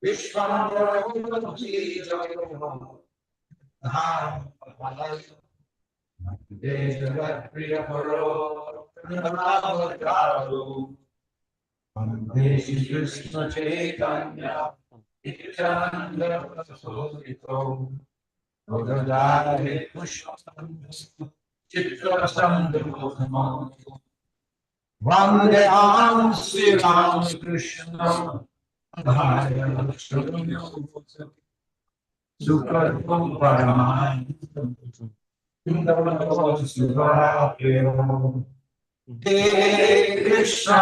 Krishna Chaitanya, Nityananda Sodito, Odadare Pushpam, Chitrasandham, Vandeham Sri Ram Krishna, Hare Krishna, Sukartam Paramaham, Indra Sivaya, Hare Krishna,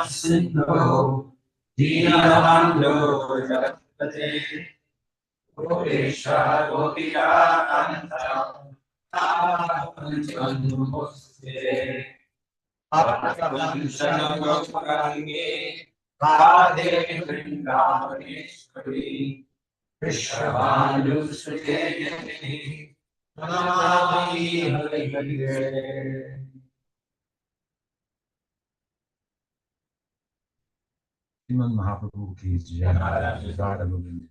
Sindhu, Dinabandhu, Jagapati, Goresha, Gopika, Anta, Namaste, Apakansana Goparangi, Radhe Vrindavaneshwari, Vishwabhalu Sujayani, Namami Hare Hare. Sriman Mahaprabhu ki jai, Radha Govinda.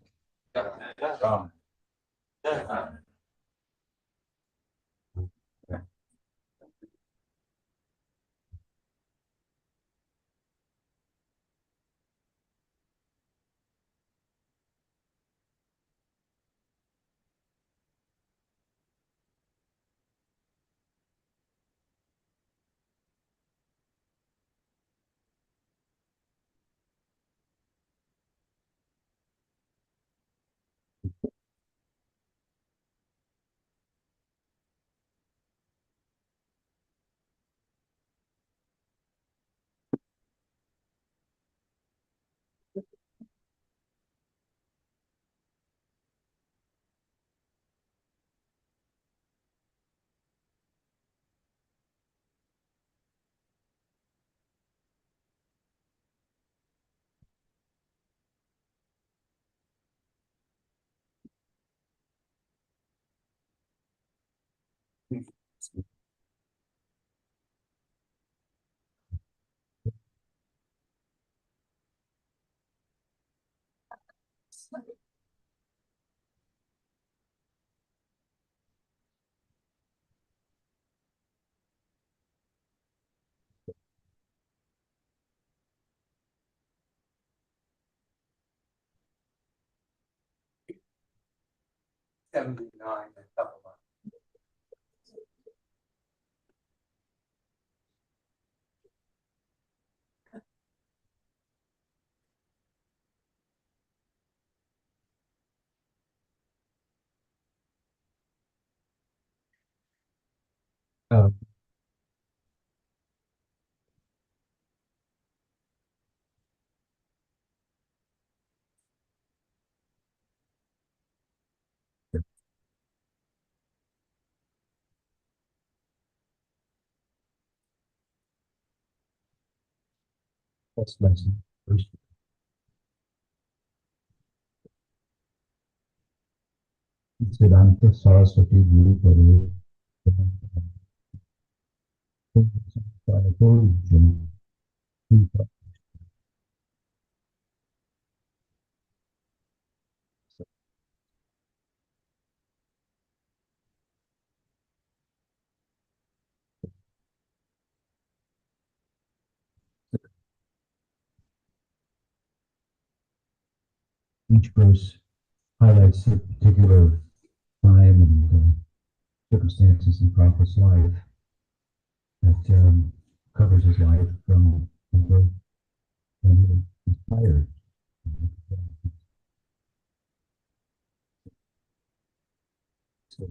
Ram. First lesson. Siddhanta Saraswati Guru Paru. Each verse highlights a particular time and circumstances in Prabhupada's life that covers his life from birth when he was inspired. So,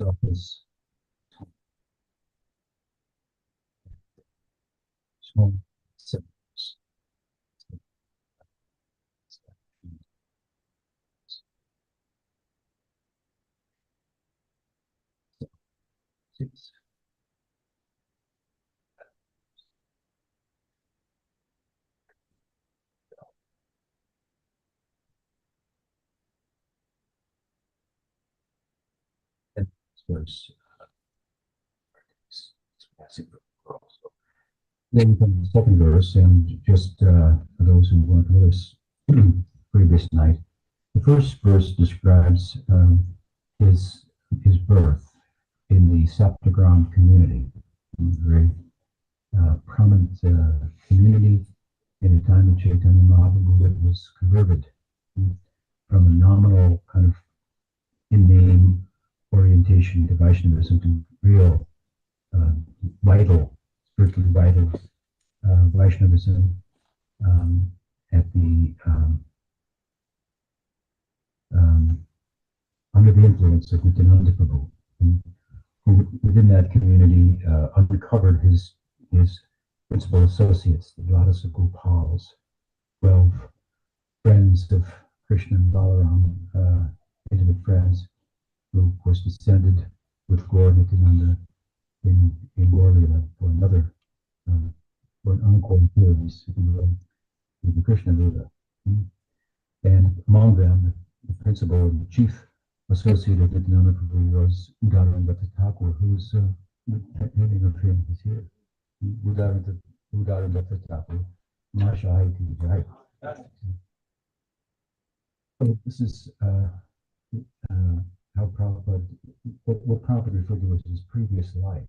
itself as small symbols. Six. And verse. Then comes the second verse, and just for those who weren't with us previous night, the first verse describes his his birth in the Saptagram community, a very prominent community in a time of Chaitanya Mahaprabhu that was converted from a nominal kind of in-name orientation to Vaishnavism to real vital, spiritually vital Vaishnavism at the under the influence of Nityananda Prabhu, who within that community uncovered his principal associates, the Dwadasa Gopals, 12 friends of Krishna and Balaram, intimate friends, who of course descended with Gaur Nityananda in Gaur Lila for another, for an encore series, if you will, in the Krishna Lila. And among them, the principal and chief associate of Nityananda Prabhu was Udaranda Thakur, whose naming of him is here. Udaranda Thakur, Mashahiti Jai. So this is how Prabhupada, what Prabhupada referred to as his previous life.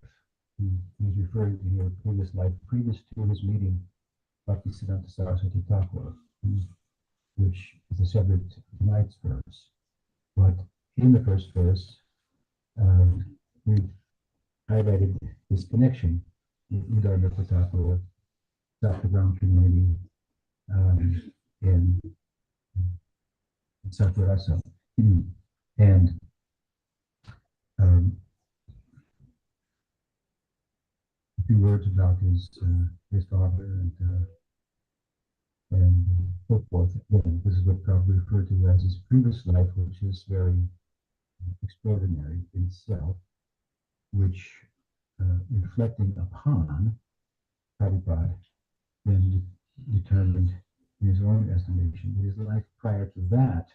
He's referring to here previous life, previous to his meeting Bhaktisiddhanta Saraswati Thakur, which is the subject of tonight's verse. But in the first verse, we've highlighted this connection with Udaranda Thakur, Saptagram community, and Sattvarasa. And a few words about his father and so forth. Again, this is what Prabhupada referred to as his previous life, which is very extraordinary in itself, which reflecting upon Prabhupada then determined in his own estimation that his life prior to that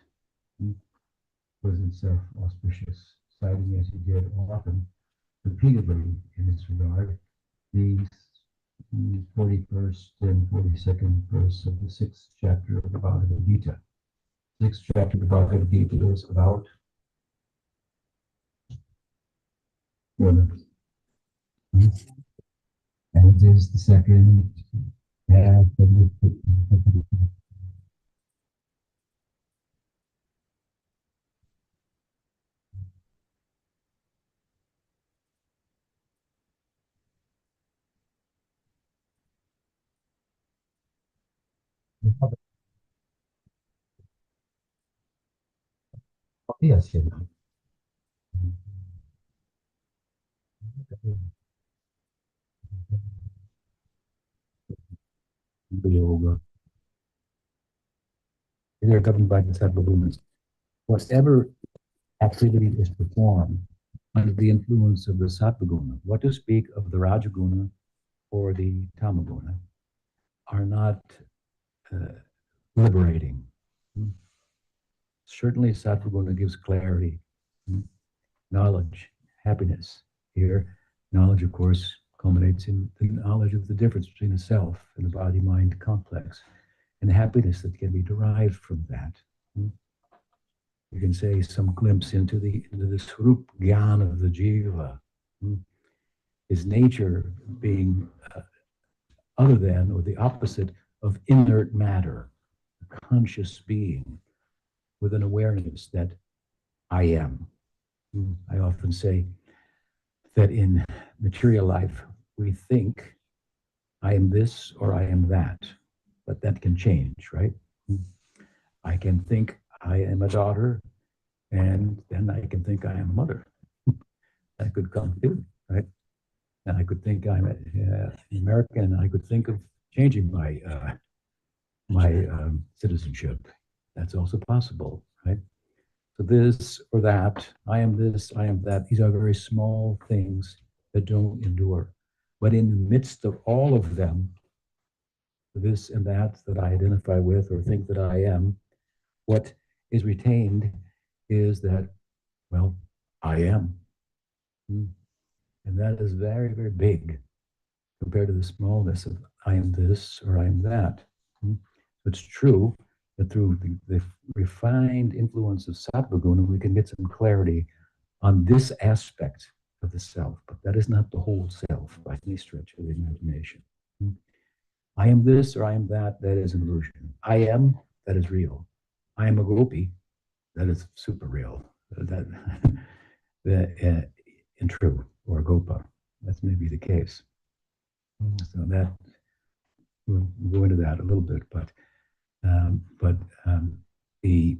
was itself auspicious, citing as he did often, repeatedly in this regard, the 41st and 42nd verse of the 6th chapter of the Bhagavad Gita. 6th chapter of the Bhagavad Gita is about women. And it is the second half of the yes, yes. Yoga. They're governed by the several movements. Whatever activity is performed under the influence of the Sattva-guna, what to speak of the Rajaguna or the Tamaguna, are not liberating. Certainly, Sattva-guna gives clarity, knowledge, happiness. Here, knowledge, of course, culminates in the knowledge of the difference between the self and the body-mind complex, and the happiness that can be derived from that. You can say some glimpse into the Swarup Gyan of the Jiva, his nature being other than or the opposite of inert matter, a conscious being with an awareness that I am. I often say that in material life, we think I am this or I am that, but that can change, right? I can think I am a daughter, and then I can think I am a mother. that could come too, right? And I could think I'm American, and I could think of changing my citizenship. That's also possible, right? So this or that, I am this, I am that. These are very small things that don't endure. But in the midst of all of them, this and that I identify with or think that I am, what is retained is that, well, I am. Hmm. And that is very, very big compared to the smallness of I am this or I am that. Hmm. It's true that through the refined influence of Sattva Guna, we can get some clarity on this aspect of the self, but that is not the whole self by any stretch of the imagination. Hmm. I am this or I am that, that is an illusion. I am, that is real. I am a gopi, that is super real. That, in true, or gopa, that's maybe the case. So that we'll go into that a little bit, but the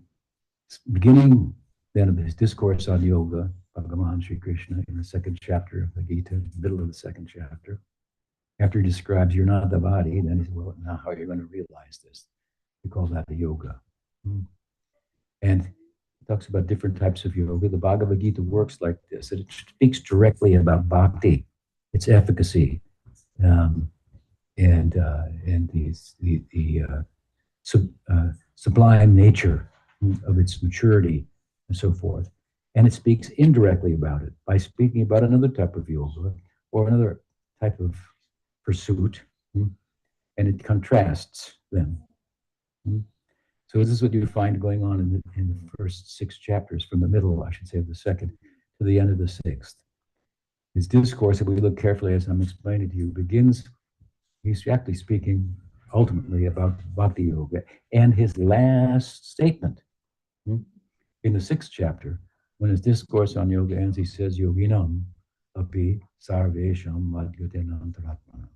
beginning then of his discourse on yoga, Bhagavan Sri Krishna in the second chapter of the Gita, middle of the second chapter, after he describes you're not the body, then he says, well, now how are you going to realize this? We call that a yoga. And he talks about different types of yoga. The Bhagavad Gita works like this. It speaks directly about bhakti, its efficacy, um, and the sublime nature of its maturity and so forth. And it speaks indirectly about it by speaking about another type of yoga or another type of pursuit, and it contrasts them. So this is what you find going on in the first 6 chapters, from the middle, I should say, of the second to the end of the sixth. His discourse, if we look carefully as I'm explaining to you, begins, he's actually speaking ultimately about Bhakti Yoga, and his last statement in the 6th chapter, when his discourse on yoga ends, he says, Yoginam api sarvesham madhyatenantaratmanam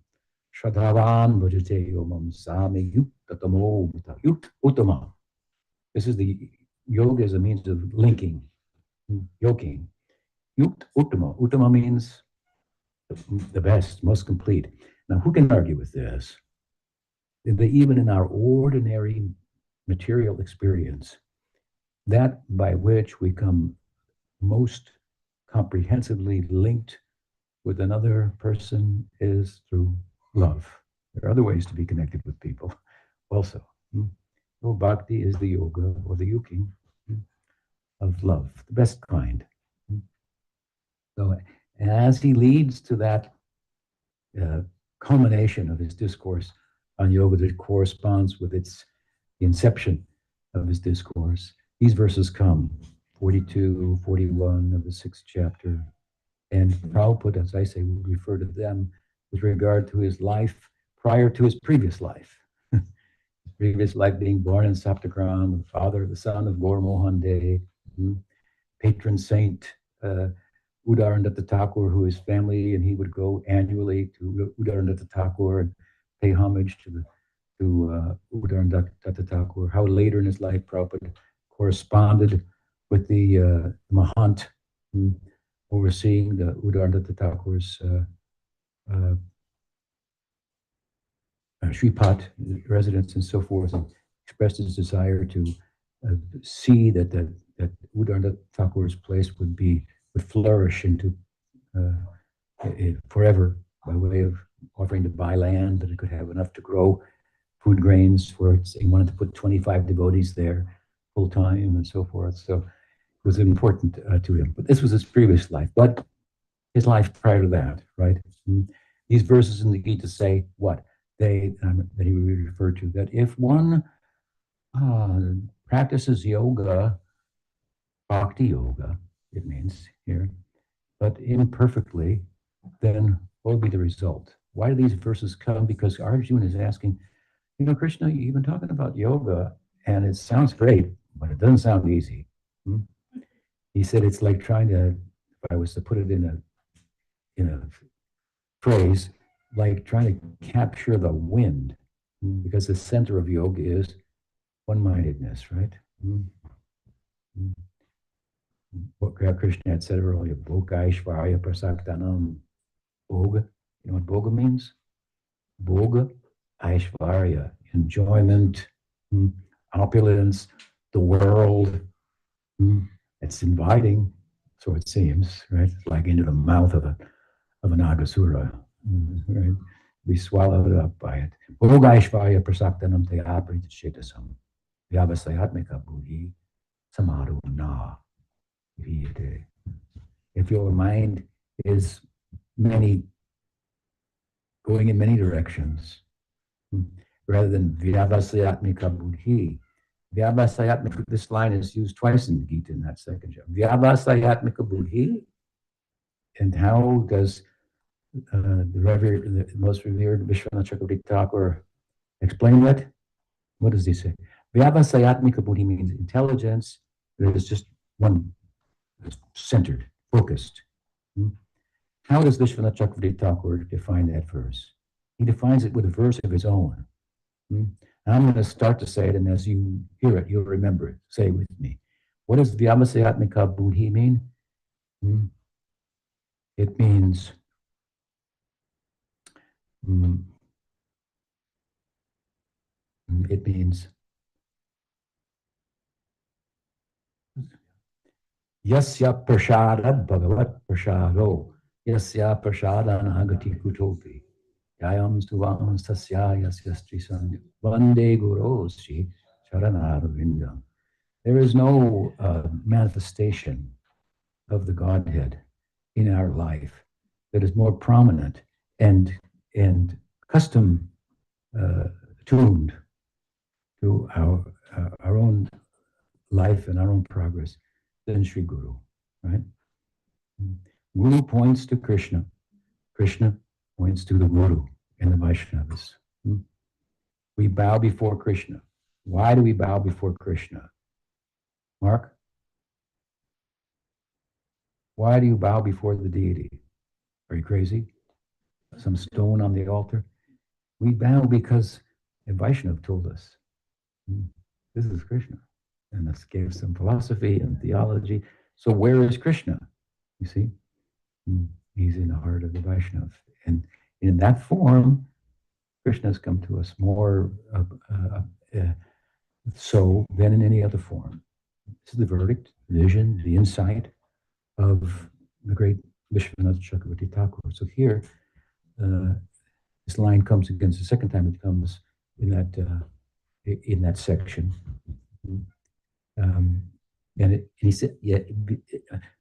shradhavan bhajate yomam sami yuktatamo uttama. This is the yoga as a means of linking, yoking. Yukt uttama. Uttama means the best, most complete. Now, who can argue with this? That even in our ordinary material experience, that by which we come most comprehensively linked with another person is through love. There are other ways to be connected with people also. So bhakti is the yoga or the yuking of love, the best kind. So as he leads to that culmination of his discourse on yoga that corresponds with its the inception of his discourse, these verses come, 42, 41 of the 6th chapter. And Prabhupada, as I say, would refer to them with regard to his life prior to his previous life. His previous life being born in Saptakram, the father, the son of Gaur Mohan De, patron saint Udaranatta Thakur, who is family, and he would go annually to Udaranatta Thakur and pay homage to Udaranatta Thakur. How later in his life Prabhupada corresponded with the Mahant, overseeing the Udaranatta Thakur's Shripat residence and so forth, and expressed his desire to see that Udaranatta Thakur's place would flourish into forever, by way of offering to buy land that it could have enough to grow food grains for it. He wanted to put 25 devotees there full time and so forth. So it was important to him. But this was his previous life. But his life prior to that, right? These verses in the Gita say what? That he would refer to, that if one practices yoga, bhakti yoga, it means here, but imperfectly, then what will be the result? Why do these verses come? Because Arjuna is asking, Krishna, you've been talking about yoga, and it sounds great, but it doesn't sound easy. He said it's like trying to, if I was to put it in a phrase, like trying to capture the wind, because the center of yoga is one-mindedness, right? what Krishna had said earlier, Bhoga Aishvarya Prasaktanam. Bhoga, you know what Bhoga means? Bhoga Aishvarya, enjoyment, opulence, the world. It's inviting, so it seems, right? It's like into the mouth of an Agasura, right? We swallowed up by it. Bhogaishvarya prasaktanam te aprita chetasam. Vyavasayatmika buddhi samadhu na viyate. If your mind is many going in many directions, rather than vyavasayatmika buddhi, vyavasayatmika, this line is used twice in the Gita in that second chapter. Vyavasayatmika buddhi, and how does the most revered Vishwanath Chakravarti Thakur explain that? What does he say? Vyavasayatmika buddhi means intelligence that is just one, centered, focused. How does Vishwanath Chakravarti Thakur define that verse? He defines it with a verse of his own. And I'm going to start to say it, and as you hear it, you'll remember it. Say it with me. What does Vyavasayatmika buddhi mean? It means Yasya prashada bhagavat prashado, yasya prashada nagati kutopi, yayam suvam sasya yasya strisam vande gurosi charanarvindam. There is no manifestation of the Godhead in our life that is more prominent and custom tuned to our own life and our own progress than Sri Guru, right? Guru points to Krishna. Krishna points to the Guru and the Vaishnavas. We bow before Krishna. Why do we bow before Krishna? Mark? Why do you bow before the deity? Are you crazy? Some stone on the altar? We bow because a Vaishnav told us, this is Krishna. And this gave some philosophy and theology. So where is Krishna? You see? He's in the heart of the Vaishnav. And in that form, Krishna has come to us more so than in any other form. This is the verdict, vision, the insight of the great Vishwanath Chakravarti Thakur. So here, this line comes against the second time it comes in that section. And he said,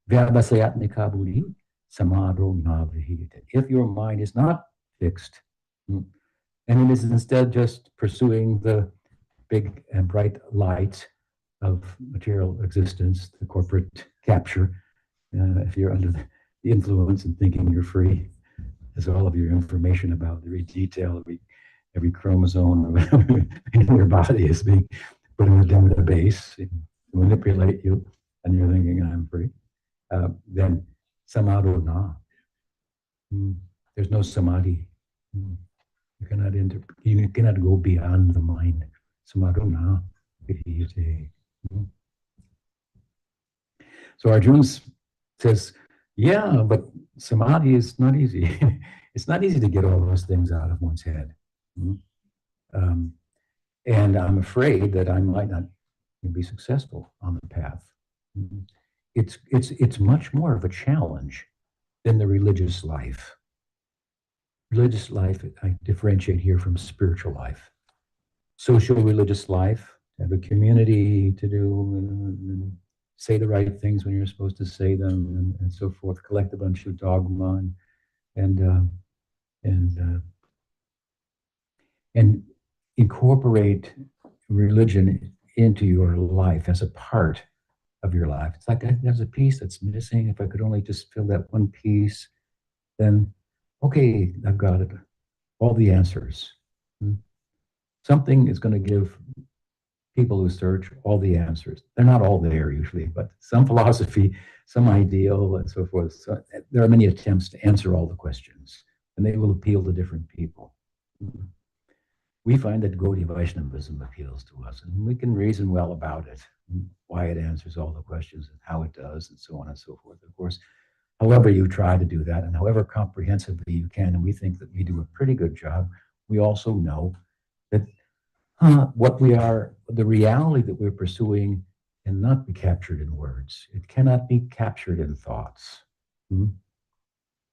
Vyavasayatmika buddhi samadho navihita. If your mind is not fixed, and it is instead just pursuing the big and bright light of material existence, the corporate capture, if you're under the influence and thinking you're free, as all of your information about every detail, every chromosome in your body is being put in a database to manipulate you, and you're thinking I'm free, then samadho na. There's no samadhi. You cannot go beyond the mind. Samadho na. So Arjuna says, yeah, but samadhi is not easy. It's not easy to get all those things out of one's head. And I'm afraid that I might not be successful on the path. It's much more of a challenge than the religious life. Religious life, I differentiate here from spiritual life. Social religious life, have a community to do, and say the right things when you're supposed to say them, and so forth. Collect a bunch of dogma and incorporate religion into your life as a part of your life. It's like there's a piece that's missing. If I could only just fill that one piece, then okay, I've got it. All the answers. Something is going to give people who search all the answers. They're not all there usually, but some philosophy, some ideal, and so forth. So there are many attempts to answer all the questions, and they will appeal to different people. we find that Gaudiya Vaishnavism appeals to us, and we can reason well about it, why it answers all the questions and how it does, and so on and so forth. Of course, however you try to do that, and however comprehensively you can, and we think that we do a pretty good job, we also know that what we are, the reality that we're pursuing, cannot be captured in words. It cannot be captured in thoughts. Hmm?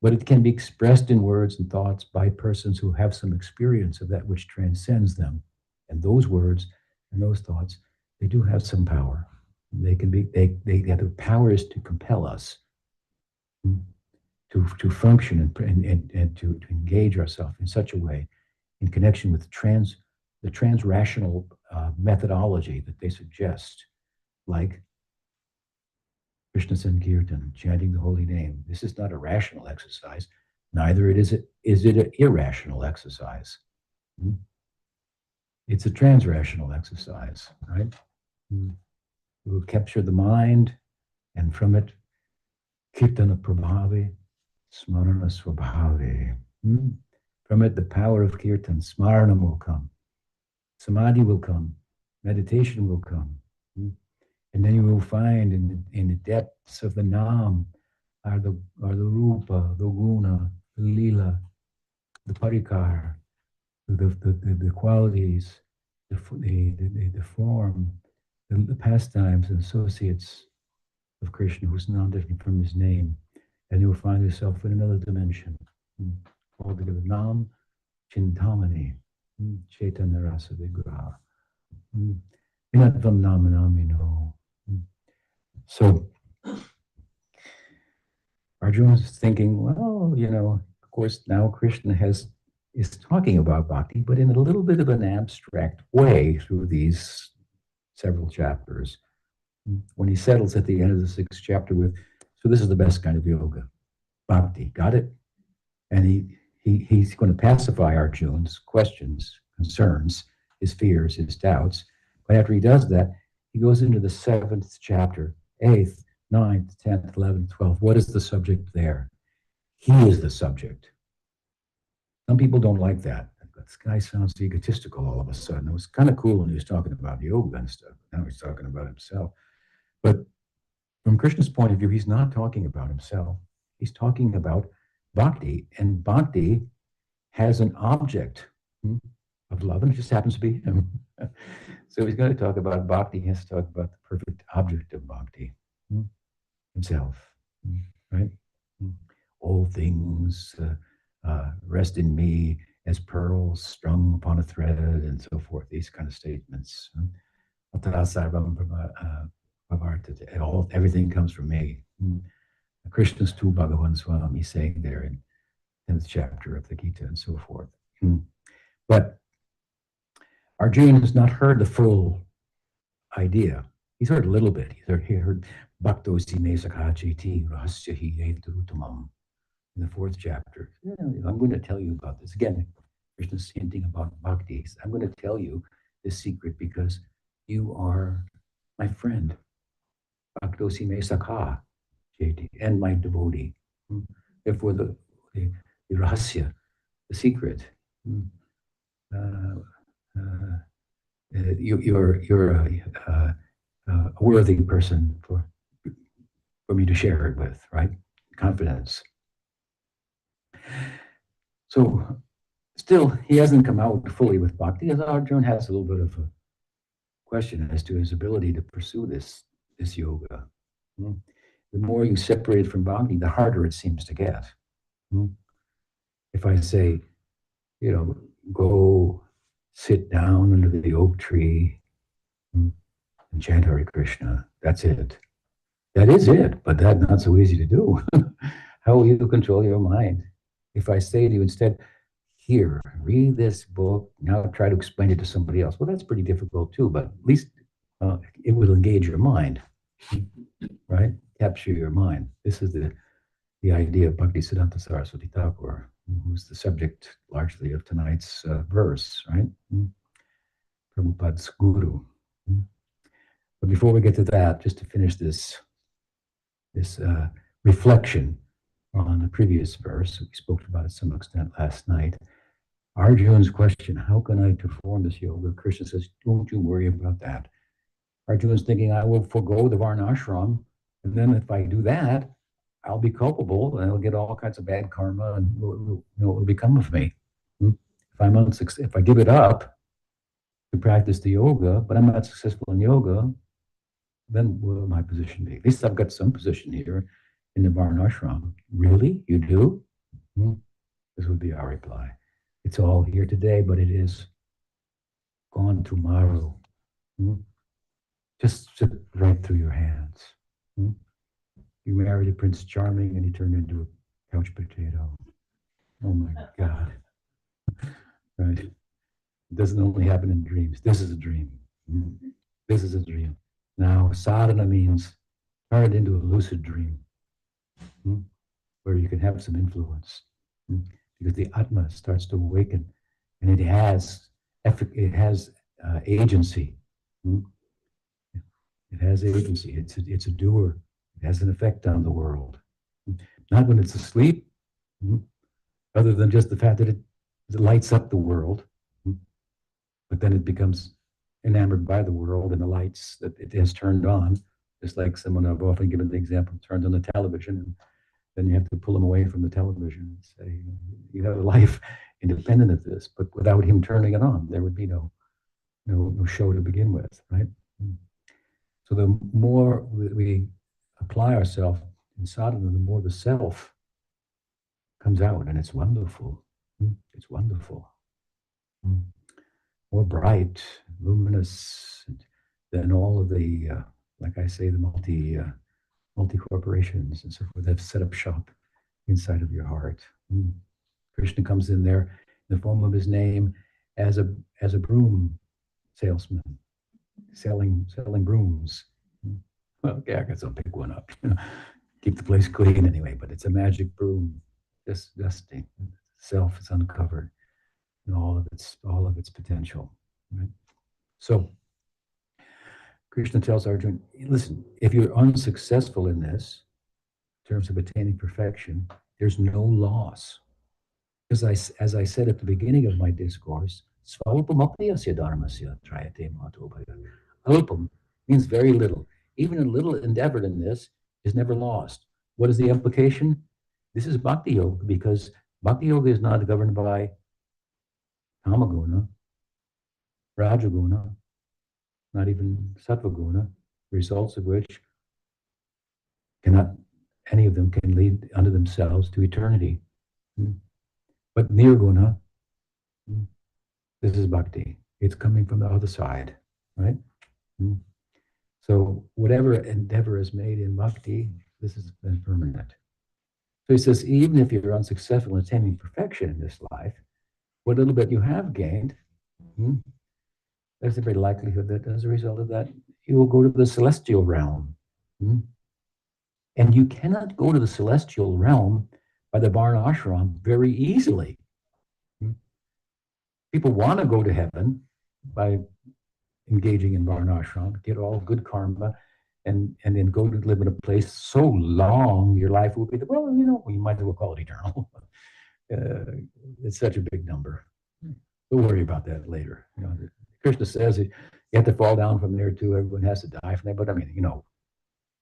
But it can be expressed in words and thoughts by persons who have some experience of that which transcends them. And those words and those thoughts, they do have some power. They can be, they have the powers to compel us, mm, to function and to engage ourselves in such a way in connection with the trans-rational methodology that they suggest, like Krishna Sankirtan, chanting the holy name. This is not a rational exercise. Neither is it an irrational exercise. Hmm? It's a transrational exercise, right? Hmm. We will capture the mind, and from it, kirtana prabhavi, smarana swabhavi. Hmm? From it, the power of kirtan, smaranam will come, samadhi will come, meditation will come. Hmm? And then you will find in the depths of the Nam are the Rupa, the Guna, the Lila, the Parikar, the qualities, the form, the pastimes and associates of Krishna, who's not different from his name. And you will find yourself in another dimension. Altogether, Nam Chintamani, Chaitanya Rasa Vigraha. Vinatvam Namanamino. So Arjuna is thinking, well, of course, now Krishna is talking about bhakti, but in a little bit of an abstract way through these several chapters. When he settles at the end of the 6th chapter with, so this is the best kind of yoga, bhakti, got it? And he's going to pacify Arjuna's questions, concerns, his fears, his doubts. But after he does that, he goes into the 7th chapter, 8th, 9th, 10th, 11th, 12th. What is the subject there? He is the subject. Some people don't like that. This guy sounds egotistical all of a sudden. It was kind of cool when he was talking about yoga and stuff. Now he's talking about himself. But from Krishna's point of view, he's not talking about himself. He's talking about bhakti. And bhakti has an object of love, and it just happens to be him. So he's going to talk about bhakti. He has to talk about the perfect object of bhakti, himself, right? All things rest in me as pearls strung upon a thread, and so forth. These kind of statements. Everything comes from me. Krishna's tu Bhagavan Swami saying there in 10th chapter of the Gita and so forth. But Arjuna has not heard the full idea. He's heard a little bit. He heard Bhaktosi me sakachiti rahasyahi etutamam in the 4th chapter. I'm going to tell you about this. Again, Krishna's hinting about bhakti. I'm going to tell you this secret because you are my friend. Bhaktosi me sakha, and my devotee. Therefore, the rahasya, the secret, you're a worthy person for me to share it with, right? Confidence. So still, he hasn't come out fully with bhakti, as Arjuna has a little bit of a question as to his ability to pursue this yoga. The more you separate from bhakti, the harder it seems to get. If I say, go sit down under the oak tree and chant Hare Krishna, that's it. That is it, but that's not so easy to do. How will you control your mind? If I say to you instead, here, read this book, now try to explain it to somebody else. Well, that's pretty difficult too, but at least it will engage your mind, right? Capture your mind. This is the idea of Bhaktisiddhanta Saraswati Thakur, who's the subject largely of tonight's verse, right? Prabhupada's guru. But before we get to that, just to finish this reflection on the previous verse, we spoke about it to some extent last night. Arjuna's question, how can I perform this yoga? Krishna says, don't you worry about that. Arjuna's thinking, I will forego the varnashram, and then if I do that, I'll be culpable and I'll get all kinds of bad karma, and what will become of me? Hmm? If I give it up to practice the yoga, but I'm not successful in yoga, then what will my position be? At least I've got some position here in the varnashram. Really? You do? Hmm? This would be our reply. It's all here today, but it is gone tomorrow. Hmm? Just slip right through your hands. Hmm? You married a Prince Charming and he turned into a couch potato. Oh my God. Right? It doesn't only happen in dreams. This is a dream. Hmm? This is a dream. Now, sadhana means turn it into a lucid dream, where you can have some influence, because the Atma starts to awaken, and it has agency. It has agency. It's a doer. It has an effect on the world. Not when it's asleep, other than just the fact that it lights up the world, but then it becomes enamored by the world and the lights that it has turned on. Just like someone I've often given the example, turns on the television, and then you have to pull him away from the television and say, you have a life independent of this, but without him turning it on, there would be no show to begin with, right? So the more we apply ourselves in sadhana, the more the self comes out, and it's wonderful. It's wonderful. More bright, luminous than all of the, like I say, the multi corporations and so forth that have set up shop inside of your heart. Krishna comes in there in the form of his name as a broom salesman, selling brooms. Well, okay, I guess I'll pick one up. Keep the place clean anyway, but it's a magic broom, just dusting. Self is uncovered and all of its potential. Right? So Krishna tells Arjuna, listen, if you're unsuccessful in this, in terms of attaining perfection, there's no loss. As I said at the beginning of my discourse, Svapamapniyasya dharmasya trayate mato bhaya. Alpam means very little. Even a little endeavor in this is never lost. What is the implication? This is bhakti yoga, because bhakti yoga is not governed by tamaguna, rajaguna, not even sattva-guna, results of which cannot, any of them can lead unto themselves to eternity. But nirguna, this is bhakti. It's coming from the other side, right? So whatever endeavor is made in bhakti, this is permanent. So he says, even if you're unsuccessful in attaining perfection in this life, what little bit you have gained, there's a very likelihood that as a result of that, you will go to the celestial realm. And you cannot go to the celestial realm by the Varna ashram very easily. People want to go to heaven by engaging in Varna ashram, get all good karma, and then go to live in a place so long, your life will be, well, we might as well call it eternal. It's such a big number. We'll worry about that later. Krishna says you have to fall down from there too. Everyone has to die from there. But I mean,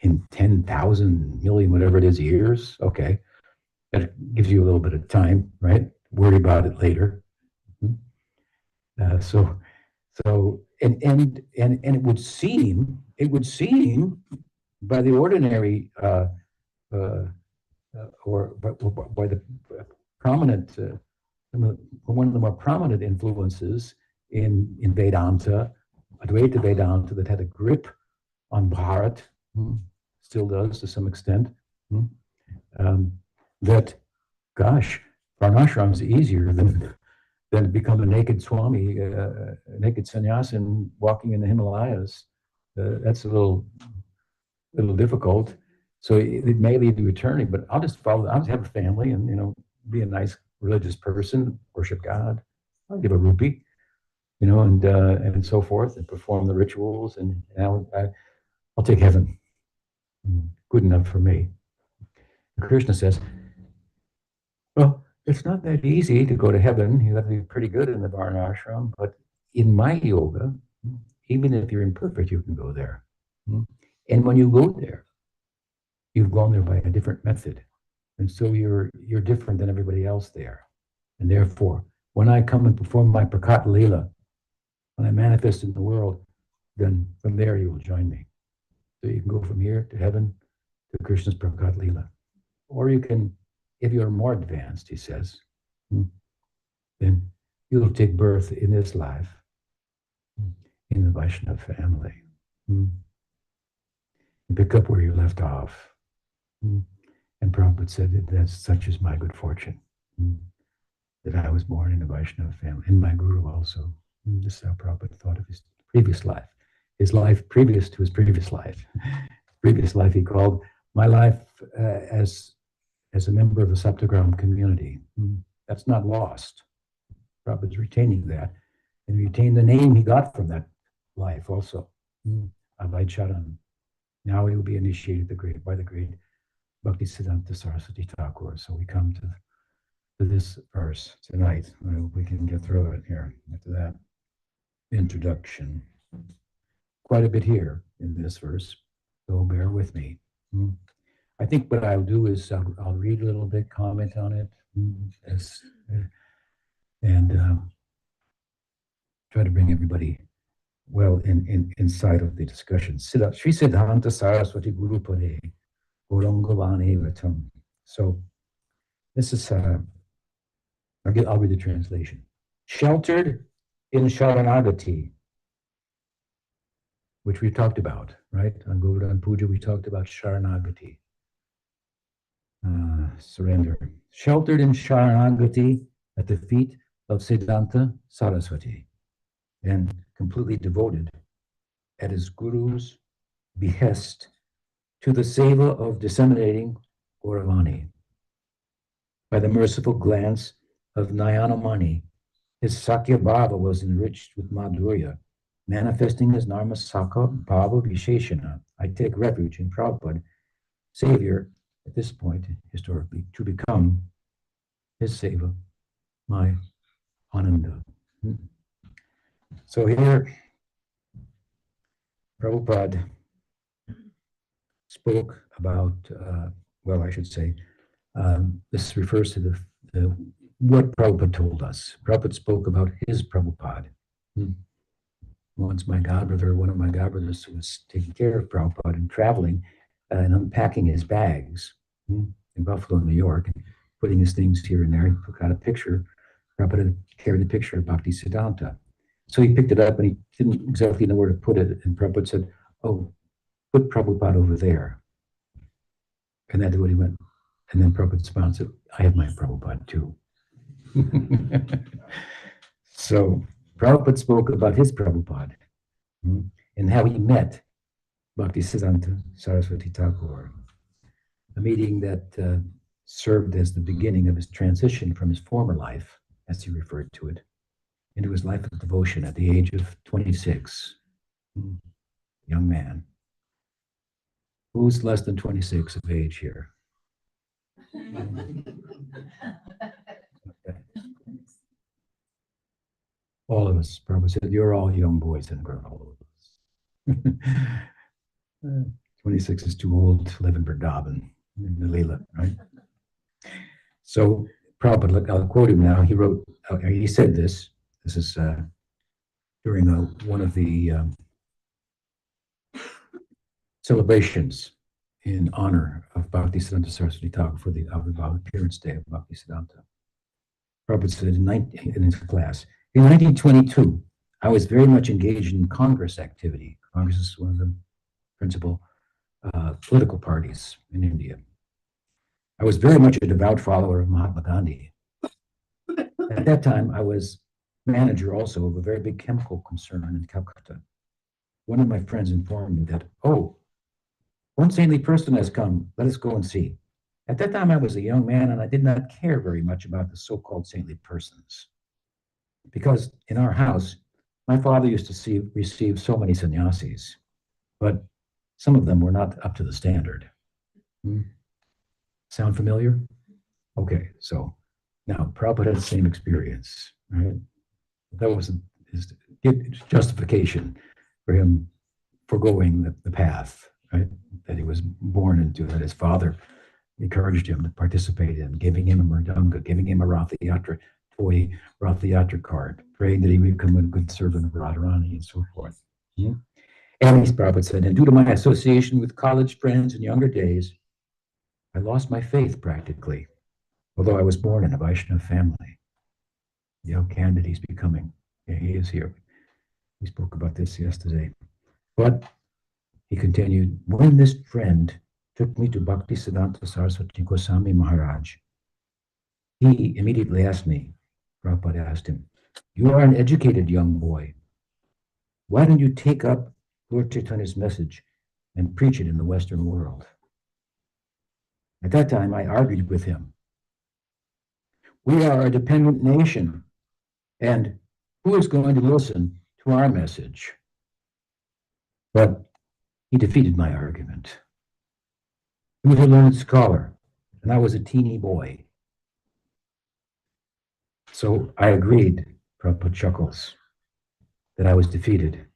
in 10,000 million, whatever it is, years, okay. That gives you a little bit of time, right? Worry about it later. So and it would seem by the ordinary or by the prominent one of the more prominent influences in Vedanta, Advaita Vedanta, that had a grip on Bharat, still does to some extent, that, gosh, varnashram is easier than to become a naked Swami, a naked sannyasin walking in the Himalayas. That's a little difficult. So it may lead to eternity, but I'll just have a family and, be a nice religious person, worship God. I'll give a rupee, and so forth, and perform the rituals, and I'll take heaven. Good enough for me. And Krishna says, well, it's not that easy to go to heaven. You have to be pretty good in the Varna ashram. But in my yoga, even if you're imperfect, you can go there. And when you go there, you've gone there by a different method. And so you're different than everybody else there. And therefore, when I come and perform my Prakat Leela, when I manifest in the world, then from there you will join me. So you can go from here to heaven to Krishna's Prakat Leela. Or you can, if you're more advanced, he says, then you'll take birth in this life in the Vaishnava family. And pick up where you left off. And Prabhupada said that such is my good fortune, that I was born in a Vaishnava family, and my guru also. This is how Prabhupada thought of his previous life previous to his previous life. Previous life he called my life as a member of the Saptagram community. That's not lost. Prabhupada's retaining that, and retain the name he got from that life also, Abhay Charan. Now he will be initiated by the great Bhaktisiddhanta Saraswati Thakur. So we come to this verse tonight. I hope we can get through it here after that introduction. Quite a bit here in this verse, so bear with me. I think what I'll do is I'll read a little bit, comment on it, and try to bring everybody well inside of the discussion. Sri Siddhanta Saraswati Guru Pade Gaurangavane Vatam. So this is, I'll read the translation. Sheltered in Sharanagati, which we talked about, right? On Govardhan Puja, we talked about Sharanagati, surrender. Sheltered in Sharanagati at the feet of Siddhanta Saraswati, and completely devoted at his Guru's behest to the seva of disseminating Gauravani. By the merciful glance of Nayanamani, his Sakya Bhava was enriched with Madhurya, manifesting his Narma Sakha Bhava Visheshana. I take refuge in Prabhupada, Savior, at this point, historically, to become his seva, my Ananda. So here, Prabhupada spoke about, well, I should say, this refers to what Prabhupada told us. Prabhupada spoke about his Prabhupada. Once one of my godbrothers who was taking care of Prabhupada and traveling and unpacking his bags in Buffalo, New York, and putting his things here and there, he got a picture. Prabhupada carried the picture of Bhaktisiddhanta. So he picked it up and he didn't exactly know where to put it. And Prabhupada said, oh, put Prabhupada over there. And that's what he went. And then Prabhupada smiled and said, I have my Prabhupada too. So Prabhupada spoke about his Prabhupada and how he met Bhaktisiddhanta Saraswati Thakur, a meeting that served as the beginning of his transition from his former life, as he referred to it, into his life of devotion at the age of 26. Young man. Who's less than 26 of age here? Okay. All of us, Prabhupada said, you're all young boys and girls, all of us. 26 is too old to live in Vrindavan, in the Leela, right? So Prabhupada, I'll quote him now, he said this is during one of the celebrations in honor of Bhaktisiddhanta Saraswati Thakur for the Avirbhav appearance day of Bhaktisiddhanta. Prabhupada said in his class, in 1922, I was very much engaged in Congress activity. Congress is one of the principal political parties in India. I was very much a devout follower of Mahatma Gandhi. At that time, I was manager also of a very big chemical concern in Calcutta. One of my friends informed me that, oh, one saintly person has come, let us go and see. At that time, I was a young man and I did not care very much about the so-called saintly persons. Because in our house, my father used to receive so many sannyasis, but some of them were not up to the standard. Sound familiar? Okay, so Now, Prabhupada had the same experience, right? That was his justification for him foregoing the path, right? That he was born into, that his father encouraged him to participate in, giving him a mridanga, giving him a Ratha Yatra toy, Ratha Yatra card, praying that he would become a good servant of Radharani and so forth. Yeah. And he's Prabhupada said, and due to my association with college friends in younger days, I lost my faith practically, although I was born in a Vaishnava family. You know, candid he's becoming. Yeah, he is here. We spoke about this yesterday. But he continued, when this friend took me to Bhakti Siddhanta Saraswati Goswami Maharaj, he immediately asked me, Prabhupada asked him, you are an educated young boy. Why don't you take up Lord Chaitanya's message and preach it in the Western world? At that time, I argued with him. We are a dependent nation, and who is going to listen to our message? But he defeated my argument. He was a learned scholar, and I was a teeny boy. So I agreed, Prabhupada chuckles, that I was defeated.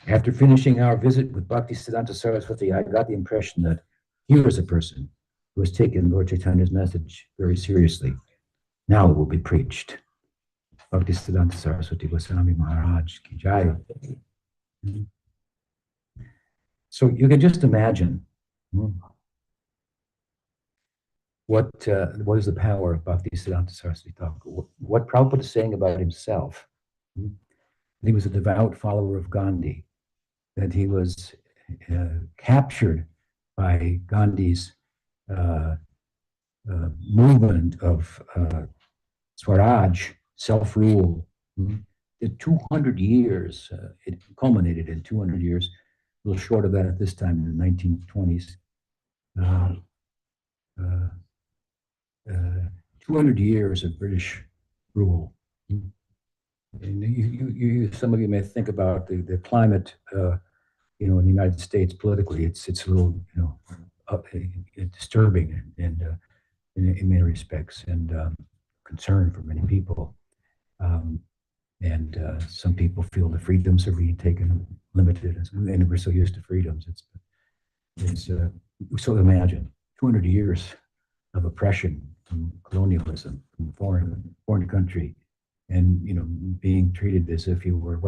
After finishing our visit with Bhakti Siddhanta Saraswati, I got the impression that here is a person who has taken Lord Chaitanya's message very seriously. Now it will be preached. Bhakti Siddhanta Saraswati Goswami Maharaj Ki Jai. So you can just imagine what is the power of Bhakti Siddhanta Saraswati Thakur. What Prabhupada is saying about himself. He was a devout follower of Gandhi, that he was captured by Gandhi's movement of Swaraj, self-rule. In 200 years, it culminated in 200 years, a little short of that at this time in the 1920s. 200 years of British rule. And some of you may think about the climate, in the United States politically. It's a little, disturbing and in many respects, and concern for many people. And some people feel the freedoms are being taken, limited, and we're so used to freedoms. So imagine 200 years of oppression from colonialism, from foreign country, and being treated as if you were,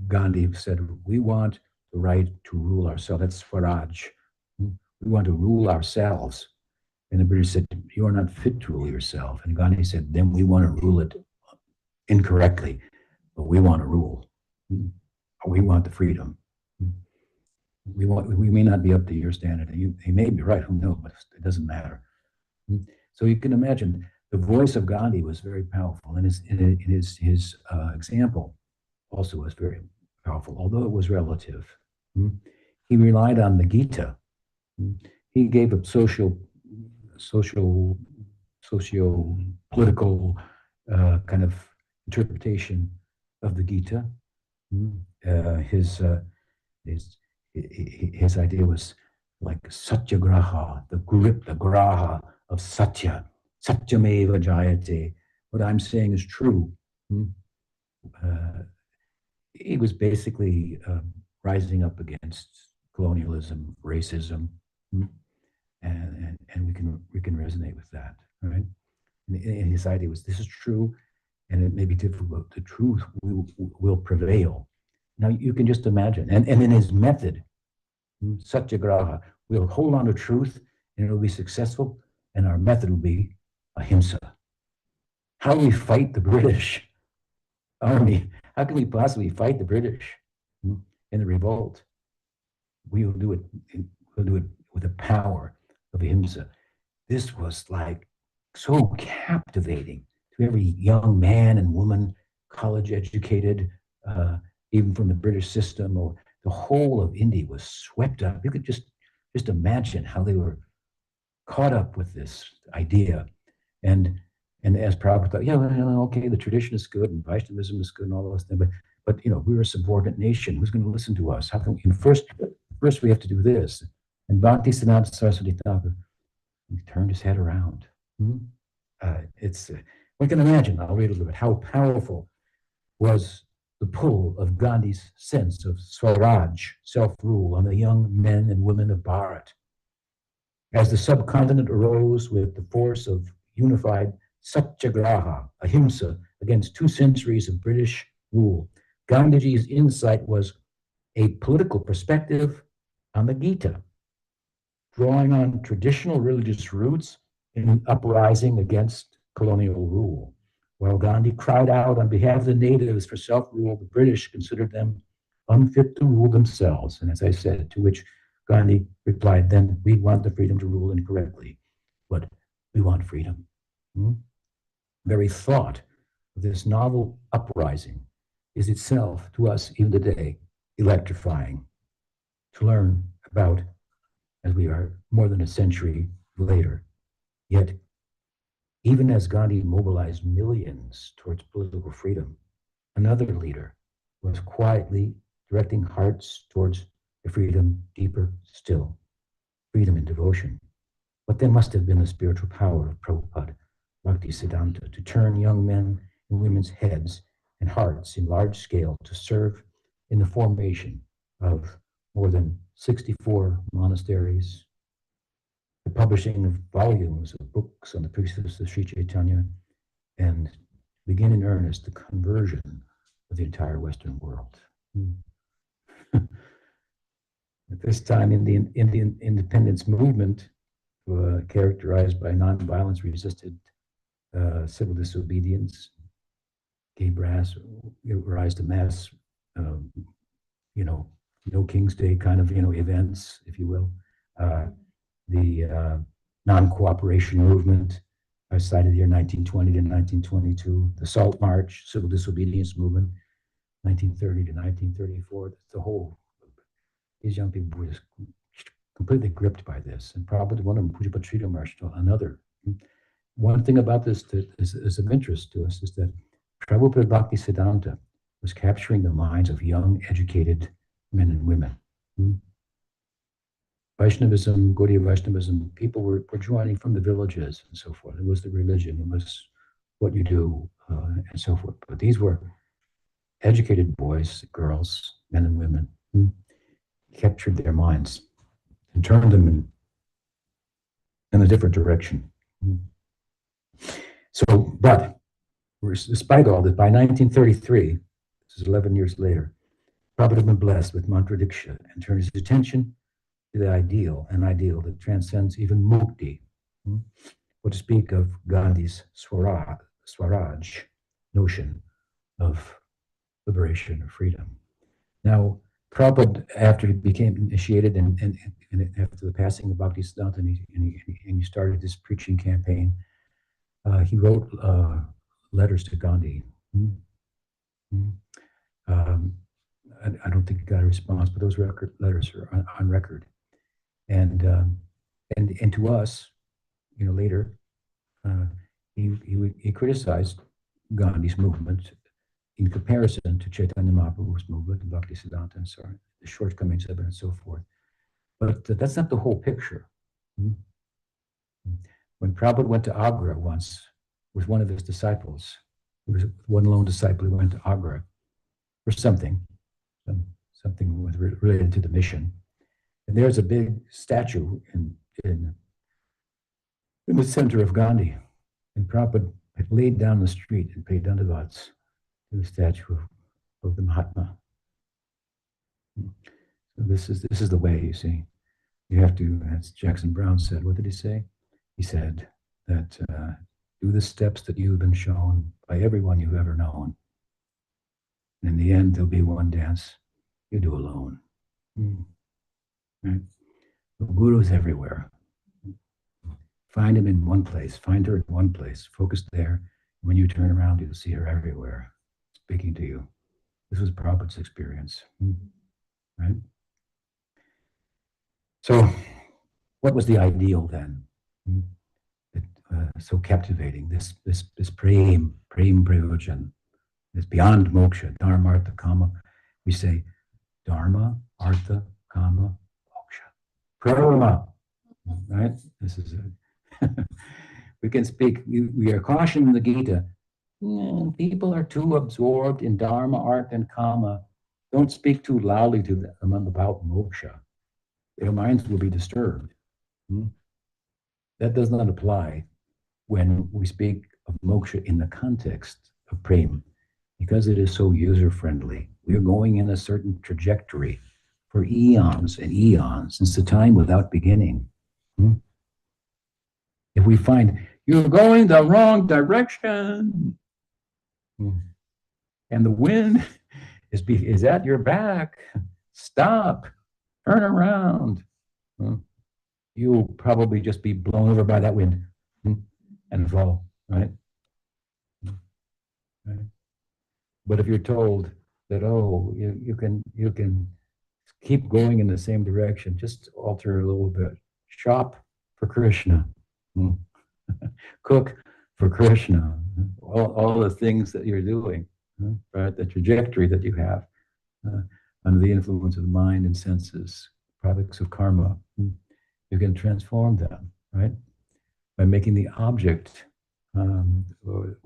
Gandhi said, we want the right to rule ourselves. That's Swaraj. We want to rule ourselves. And the British said, you are not fit to rule yourself. And Gandhi said, then we want to rule it incorrectly, but we want to rule. We want the freedom. We may not be up to your standard. He may be right, who knows, but it doesn't matter. So you can imagine the voice of Gandhi was very powerful, and his example also was very powerful, although it was relative. He relied on the Gita. He gave up socio-political kind of interpretation of the Gita. His idea was like satyagraha, the graha of satya. Satyameva jayate. What I'm saying is true. He was basically rising up against colonialism, racism, and we can resonate with that, right? And his idea was, this is true, and it may be difficult, but the truth will prevail. Now you can just imagine, and in his method, satyagraha, we'll hold on to truth, and it'll be successful, and our method will be ahimsa. How do we fight the British army? How can we possibly fight the British in the revolt? We will do it. We'll do it with the power of ahimsa. This was like so captivating to every young man and woman, college educated, even from the British system, or the whole of India was swept up. You could just imagine how they were caught up with this idea. And as Prabhupada thought, okay, the tradition is good and Vaishnavism is good and all those things, but we're a subordinate nation. Who's going to listen to us? How can we? First we have to do this. And Bhakti Siddhanta Saraswati Thakur, he turned his head around. one can imagine, I'll read a little bit, how powerful was the pull of Gandhi's sense of Swaraj, self-rule, on the young men and women of Bharat. As the subcontinent arose with the force of unified satyagraha, ahimsa, against 2 centuries of British rule, Gandhiji's insight was a political perspective on the Gita, drawing on traditional religious roots in an uprising against colonial rule. While Gandhi cried out on behalf of the natives for self-rule, the British considered them unfit to rule themselves. And as I said, to which Gandhi replied, then we want the freedom to rule incorrectly, but we want freedom. Very thought of this novel uprising is itself, to us even today, electrifying to learn about, as we are more than a century later. Yet, even as Gandhi mobilized millions towards political freedom, another leader was quietly directing hearts towards a freedom deeper still, freedom in devotion. But there must have been the spiritual power of Prabhupada, Bhaktisiddhanta, to turn young men and women's heads and hearts in large scale to serve in the formation of more than 64 monasteries, the publishing of volumes of books on the precepts of Sri Chaitanya, and begin in earnest the conversion of the entire Western world. At this time in the Indian independence movement, characterized by nonviolence, resisted civil disobedience, gave rise to mass, no King's Day kind of, events, if you will. The non-cooperation movement, I cited here 1920 to 1922, the Salt March, civil disobedience movement, 1930 to 1934. The whole, these young people were just completely gripped by this. And probably one of them, Pujapat Sridhar Maharaj, another. One thing about this that is of interest to us is that Prabhupada Bhaktisiddhanta was capturing the minds of young, educated men and women. Vaishnavism, Gaudiya Vaishnavism, people were joining from the villages and so forth. It was the religion, it was what you do, and so forth. But these were educated boys, girls, men and women, who captured their minds and turned them in a different direction. So, but despite all this, by 1933, this is 11 years later, Prabhupada had been blessed with mantra diksha and turned his attention to the ideal, an ideal that transcends even mukti, or to speak of Gandhi's Swaraj notion of liberation or freedom. Now, Prabhupada, after he became initiated and after the passing of Bhaktisiddhanta, and he started this preaching campaign, he wrote letters to Gandhi. I don't think he got a response, but those letters are on record. And to us, later, he criticized Gandhi's movement in comparison to Chaitanya Mahaprabhu's movement, and Bhaktisiddhanta, and so on, the shortcomings of it, and so forth. But that's not the whole picture. When Prabhupada went to Agra once with one of his disciples, he was one lone disciple who went to Agra for something related to the mission. And there's a big statue in the center of Gandhi. And Prabhupada had laid down the street and paid dandavats to the statue of the Mahatma. So this is the way, you see. You have to, as Jackson Brown said, what did he say? He said that do the steps that you've been shown by everyone you've ever known. And in the end, there'll be one dance you do alone. Right? The Guru's everywhere. Find him in one place. Find her in one place. Focus there. When you turn around, you'll see her everywhere, speaking to you. This was Prabhupada's experience. Right? So, what was the ideal then? So captivating, this prem prayojan, this beyond moksha, dharma, artha, kama. We say dharma, artha, kama, moksha. Prema, right? This is it. We can speak, we are cautioned in the Gita. People are too absorbed in Dharma, art, and Kama. Don't speak too loudly to them about moksha. Their minds will be disturbed. That does not apply when we speak of moksha in the context of prema, because it is so user-friendly. We are going in a certain trajectory for eons and eons, since the time without beginning. If we find you're going the wrong direction, and the wind is at your back, stop, turn around. You'll probably just be blown over by that wind and fall, right? But if you're told that, oh, you can keep going in the same direction, just alter a little bit. Shop for Krishna. Cook for Krishna. All the things that you're doing, right? The trajectory that you have under the influence of the mind and senses, products of karma. You can transform them, right? By making the object or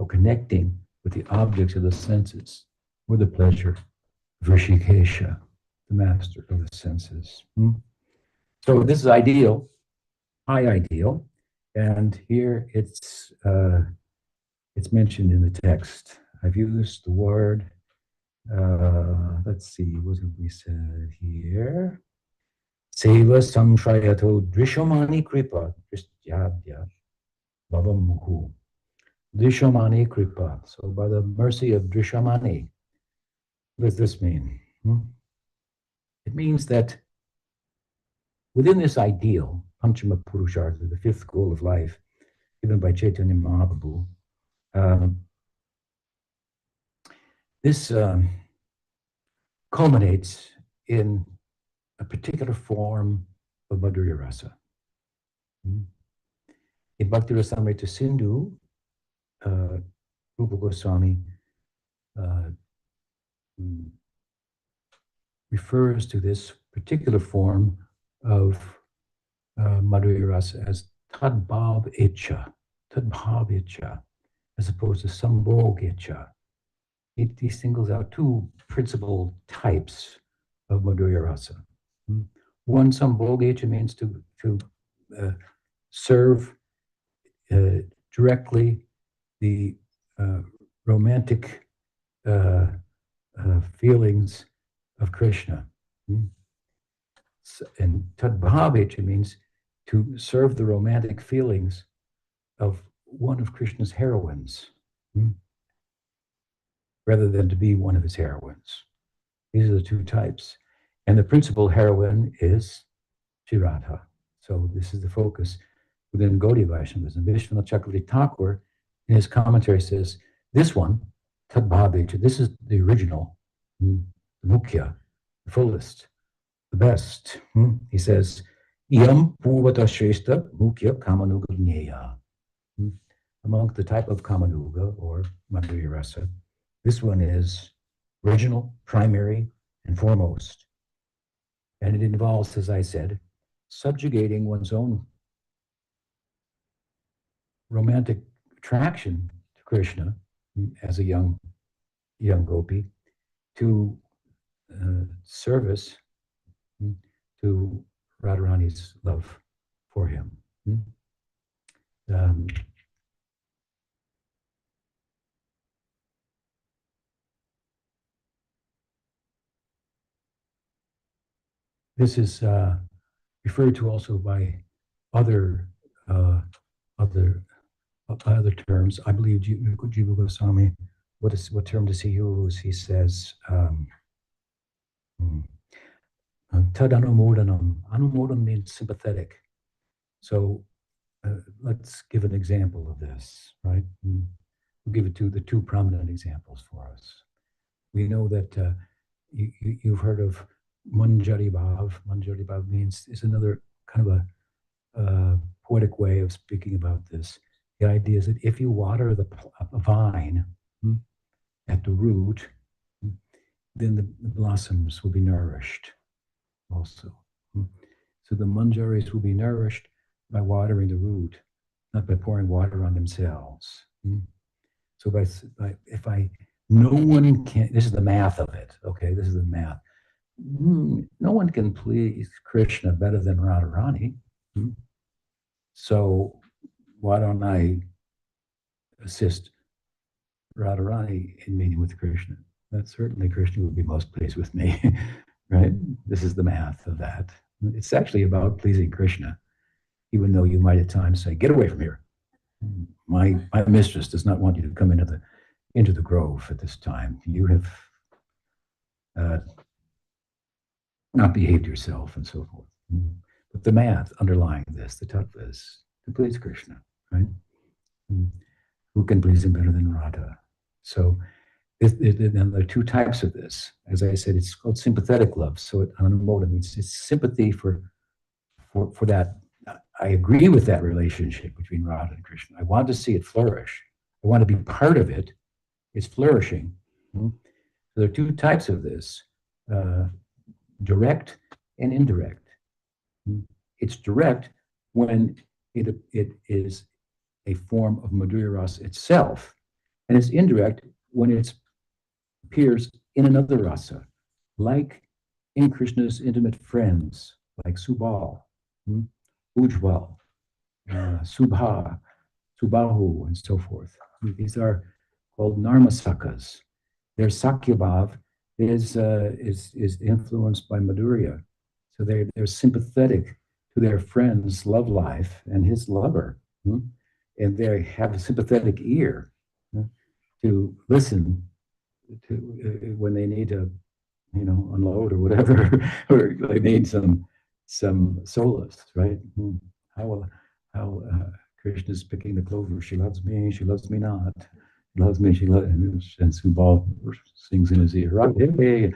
connecting with the objects of the senses or the pleasure of Rishikesha, the master of the senses. So this is ideal, high ideal, and here it's mentioned in the text. I've used the word. Let's see, what have we said here? Seva samshrayato drishamani kripa drishyadya bhavam mukhu. Drishamani kripa. So by the mercy of Drishamani. What does this mean? It means that within this ideal, Panchama Purushartha, the fifth goal of life, given by Chaitanya Mahaprabhu, this culminates in a particular form of Madhurya Rasa. In Bhakti Rasamrita Sindhu, Rupa Goswami refers to this particular form of Madhurya Rasa as Tadbhav Icha, as opposed to Sambhog Icha. He singles out two principal types of Madhurya Rasa. One, Sambhog Icha, means to serve directly the romantic feelings of Krishna. And Tadbhavecha means to serve the romantic feelings of one of Krishna's heroines, rather than to be one of his heroines. These are the two types. And the principal heroine is Shri Radha. So this is the focus within Gaudiya Vaishnavism. Vishwanath Chakravarti Thakur, in his commentary, says, this one, Tadbhavecha, this is the original, the mukhya, the fullest, the best. He says, Iyam purvata shrestha mukhya kamanuga jnaya. Among the type of kamanuga or Madhurya Rasa, this one is original, primary, and foremost. And it involves, as I said, subjugating one's own romantic attraction to Krishna as a young gopi to service to Radharani's love for him. This is referred to also by other terms. I believe Jiva Goswami, what term does he use? He says, Tad anumodanam. Anumodam means sympathetic. So let's give an example of this, right? We'll give it the two prominent examples for us. We know that you've heard of Manjari Bhav. Manjari Bhav is another kind of a poetic way of speaking about this. The idea is that if you water a vine at the root, then the blossoms will be nourished also. So the manjaris will be nourished by watering the root. not by pouring water on themselves. So if I, no one can, this is the math of it, okay? This is the math. No one can please Krishna better than Radharani. So why don't I assist Radharani in meeting with Krishna? That certainly Krishna would be most pleased with me, right? This is the math of that. It's actually about pleasing Krishna, even though you might at times say, get away from here. My mistress does not want you to come into the grove at this time. You have not behaved yourself and so forth. But the math underlying this, the tattva is to please Krishna, right? Who can please him better than Radha? So then there are two types of this. As I said, it's called sympathetic love. So anamodha means it's sympathy for that. I agree with that relationship between Radha and Krishna. I want to see it flourish. I want to be part of it. It's flourishing. So there are two types of this, direct and indirect. It's direct when it is a form of Madhurya Rasa itself, and it's indirect when it appears in another rasa, like in Krishna's intimate friends, like Subal, Ujjwal, Subha, Subahu, and so forth. These are called Narmasakas. Their Sakyabhav is influenced by Madhurya. So they're sympathetic to their friend's love life and his lover. And they have a sympathetic ear to listen to when they need to, unload or whatever, or they need some solace, right? How Krishna's picking the clover. She loves me not. She loves me, and Subal sings in his ear, right? Hey.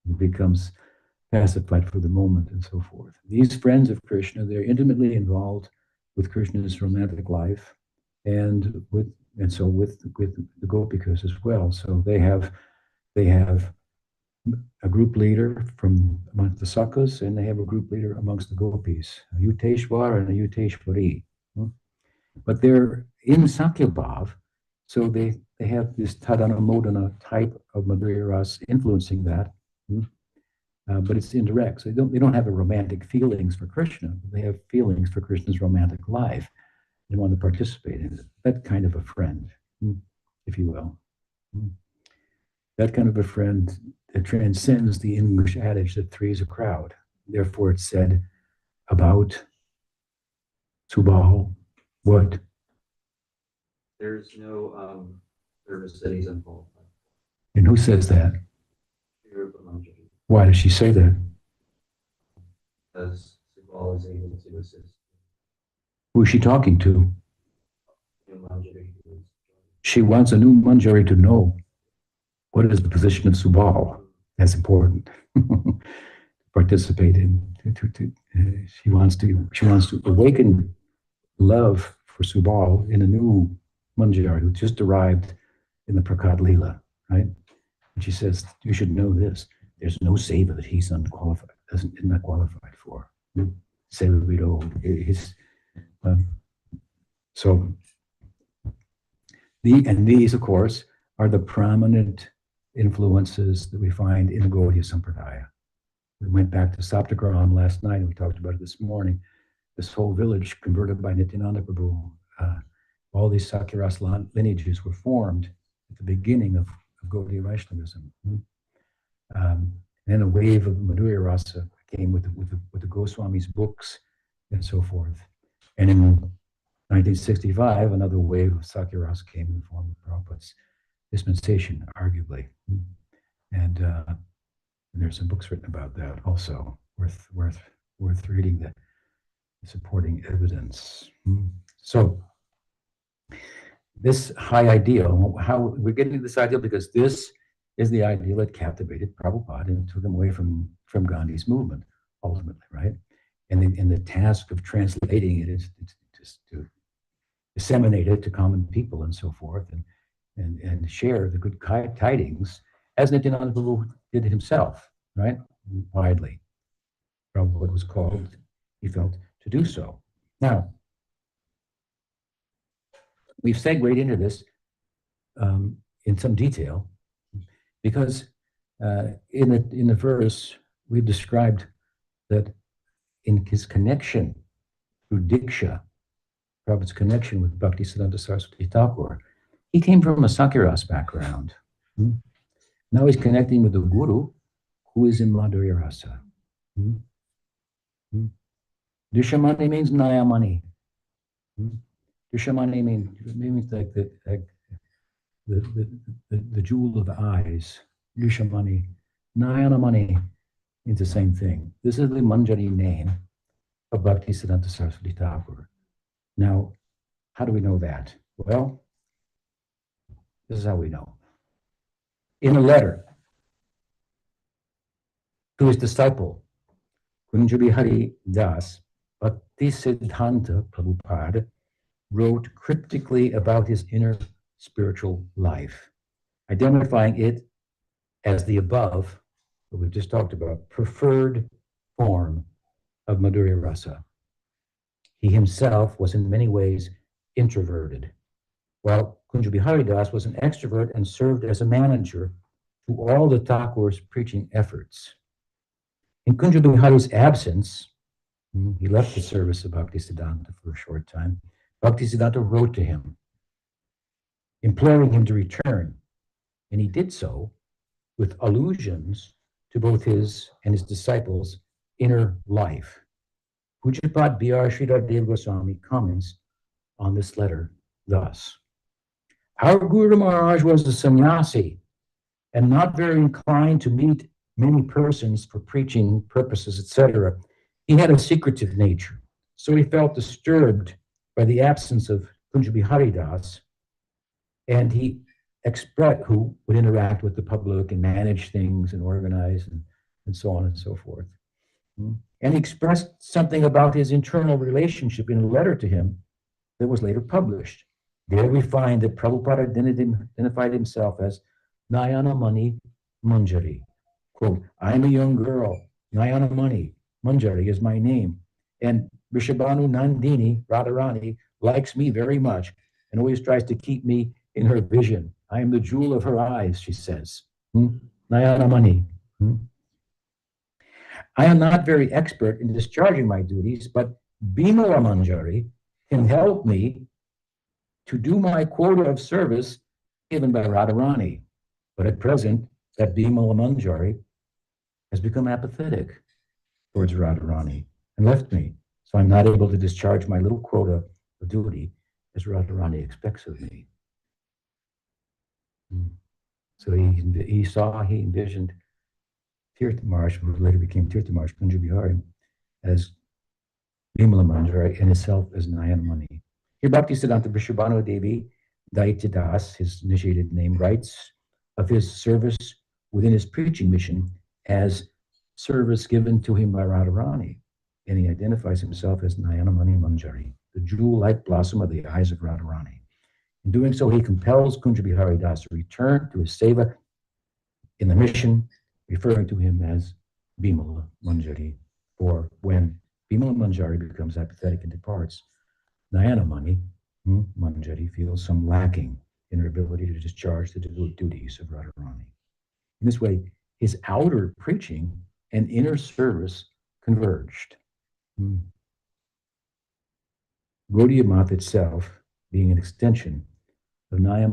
He becomes pacified for the moment and so forth. These friends of Krishna, they're intimately involved with Krishna's romantic life and so with the gopikas as well. So they have a group leader from amongst the Sakas, and they have a group leader amongst the gopis, a Yuteshwar and a Yuteshwari. But they're in Sakyabhav, so they have this Tadanamodana type of Madhurya Rasa influencing that. But it's indirect. So they don't have a romantic feelings for Krishna. They have feelings for Krishna's romantic life. They want to participate in it. That kind of a friend, if you will. That kind of a friend that transcends the English adage that three is a crowd. Therefore, it's said about Subal, what? There's no service that he's involved in. And who says that? Why does she say that? Because Subal is able to assist. Who is she talking to? She wants a new Manjari to know what is the position of Subal. That's important. Participate in. She wants to awaken love for Subal in a new Manjari who just arrived in the Prakat Leela, right? And she says, you should know this. There's no seva that he's unqualified, is not qualified for. Seva Vido. So these, of course, are the prominent influences that we find in the Gaudiya Sampradaya. We went back to Saptagram last night, and we talked about it this morning. This whole village converted by Nityananda Prabhu. All these Sakyaras lineages were formed at the beginning of Gaudiya Vaishnavism. Then a wave of Madhurya Rasa came with the Goswami's books and so forth. And in 1965, another wave of Sakya Rasa came in the form of Prabhupada's dispensation, arguably. And there's some books written about that also, worth reading the supporting evidence. So this high ideal, how we're getting to this ideal because this is the ideal that captivated Prabhupada and took him away from Gandhi's movement, ultimately, right? And the task of translating it is to disseminate it to common people and so forth, and share the good tidings, as Nityananda Prabhu did himself, right? Widely. Prabhupada was called, he felt, to do so. Now, we've segued into this in some detail because in the verse we've described that in his connection through Diksha, Prabhupada's connection with Bhaktisiddhanta Saraswati Thakur, he came from a Sankiras background. Now he's connecting with the Guru, who is in Madhurya Rasa. Dushamani means Nayamani. Dushamani means like the jewel of the eyes. Dushamani. Nayanamani means the same thing. This is the Manjari name of Bhaktisiddhanta Saraswati Thakur. Now, how do we know that? Well, this is how we know. In a letter to his disciple, Kunjabihari Das, Bhaktisiddhanta Prabhupada wrote cryptically about his inner spiritual life, identifying it as the above, what we've just talked about, preferred form of Madhurya Rasa. He himself was in many ways introverted, while Kunjabihari Das was an extrovert and served as a manager to all the Thakur's preaching efforts. In Kunjabihari's absence, he left the service of Bhaktisiddhanta for a short time. Bhaktisiddhanta wrote to him, imploring him to return, and he did so with allusions to both his and his disciples' inner life. Pujapad B.R. Sridhar Dev Goswami comments on this letter thus: our Guru Maharaj was a sannyasi and not very inclined to meet many persons for preaching purposes, etc. He had a secretive nature, so he felt disturbed by the absence of Kunjabihari Das, and he who would interact with the public and manage things and organize and so on and so forth. And he expressed something about his internal relationship in a letter to him that was later published. There we find that Prabhupada identified himself as Nayana Mani Manjari. Quote, I'm a young girl, Nayana Mani Manjari is my name, and Rishabhanu Nandini Radharani likes me very much and always tries to keep me in her vision. I am the jewel of her eyes, she says. Nayana Mani. I am not very expert in discharging my duties, but Bimala Manjari can help me to do my quota of service given by Radharani. But at present, that Bimala Manjari has become apathetic towards Radharani and left me. So I'm not able to discharge my little quota of duty as Radharani expects of me. So he envisioned Tirtha Maharaj, who later became Tirtha Maharaj, Kunjabihari, as Bimala Manjari and himself as Nayana Mani. Here Bhaktisiddhanta Vrishabhanu Devi Daitya Das, his initiated name, writes of his service within his preaching mission as service given to him by Radharani, and he identifies himself as Nayana Mani Manjari, the jewel-like blossom of the eyes of Radharani. In doing so, he compels Kunjabihari Das to return to his seva in the mission, referring to him as Bimala Manjari. For when Bimala Manjari becomes apathetic and departs, Nayana Mani Manjari feels some lacking in her ability to discharge the duties of Radharani. In this way, his outer preaching and inner service converged. Gaudiya Math itself being an extension of Nayana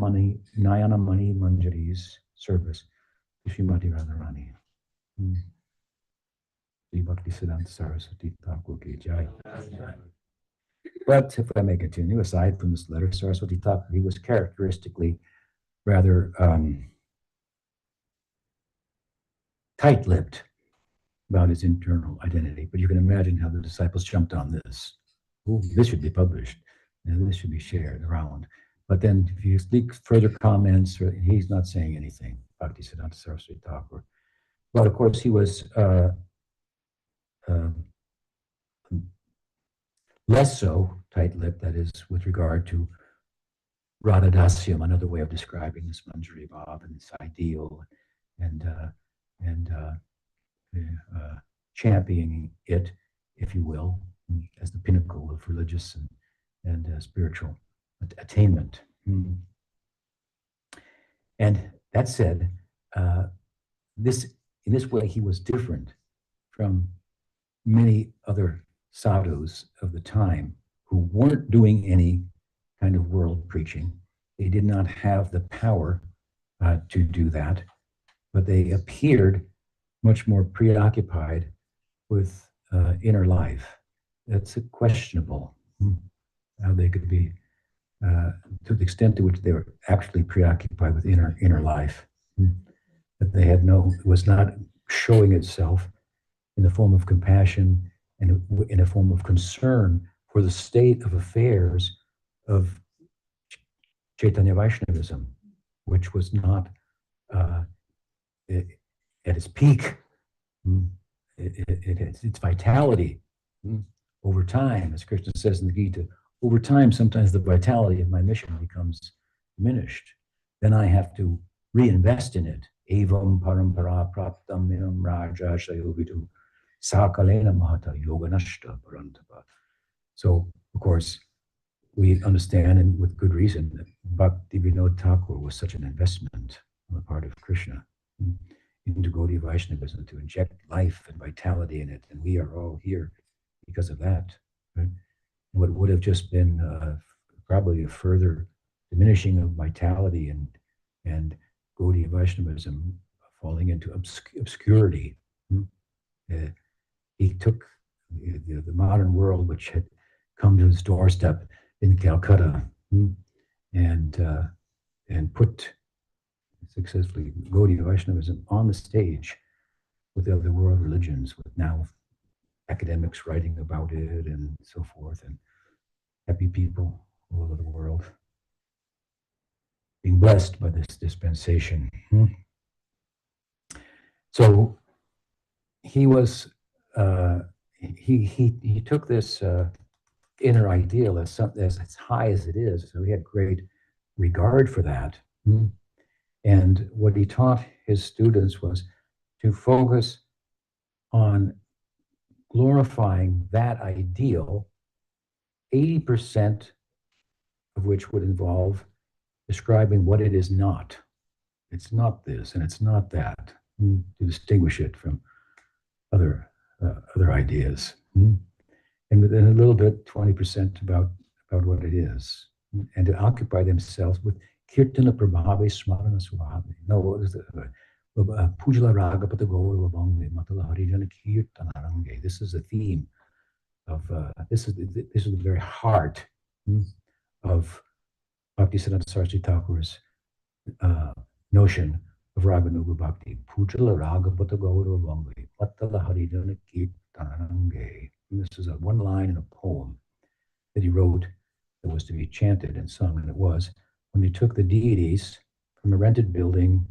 Mani Manjari's service to Srimati Radharani. Sri Bhaktisiddhanta Saraswati Thakur ki jai. But if I may continue, aside from this letter, Saraswati Thakur, he was characteristically rather tight-lipped about his internal identity. But you can imagine how the disciples jumped on this. Oh, this should be published, and this should be shared around. But then if you speak further comments, he's not saying anything, Bhaktisiddhanta Saraswati Thakur. But of course, he was less so tight-lipped, that is, with regard to Radhadasyam, another way of describing this Manjari Bhav and this ideal, and championing it, if you will, as the pinnacle of religious and spiritual attainment. And that said, in this way, he was different from many other sadhus of the time who weren't doing any kind of world preaching. They did not have the power to do that, but they appeared much more preoccupied with inner life. It's questionable how they could be, to the extent to which they were actually preoccupied with inner life. That they had it was not showing itself in the form of compassion and in a form of concern for the state of affairs of Chaitanya Vaishnavism, which was not at its peak. Its vitality over time, as Krishna says in the Gita, over time, sometimes the vitality of my mission becomes diminished. Then I have to reinvest in it. Evam parampara praptam minam raja shayovidu sakalena mahata yoganashta parantapa. So, of course, we understand, and with good reason, that Bhakti Vinod Thakur was such an investment on the part of Krishna into Gaudiya Vaishnavism to inject life and vitality in it. And we are all here because of that. Right? What would have just been probably a further diminishing of vitality and Gaudiya Vaishnavism falling into obscurity. He took the modern world, which had come to his doorstep in Calcutta, and put successfully Gaudiya Vaishnavism on the stage with the other world religions, with now academics writing about it and so forth, and happy people all over the world being blessed by this dispensation. So he was he took this inner ideal as high as it is, so he had great regard for that. And what he taught his students was to focus on glorifying that ideal, 80% of which would involve describing what it is not. It's not this and it's not that, to distinguish it from other ideas. And within a little bit, 20% about what it is. And to occupy themselves with Kirtana Prabhave Smarana Swabhave. No, what is the Pujala Raga Patagora Vabhange Matala Harijana Kirtanarange. This is the theme of this is the very heart of Bhaktisiddhanta Saraswati Thakur's notion of Raganuga Bhakti. Pujala Raga Patagora Vabhange Matala Harijana Kirtanarange. This is one line in a poem that he wrote that was to be chanted and sung, and it was when he took the deities from a rented building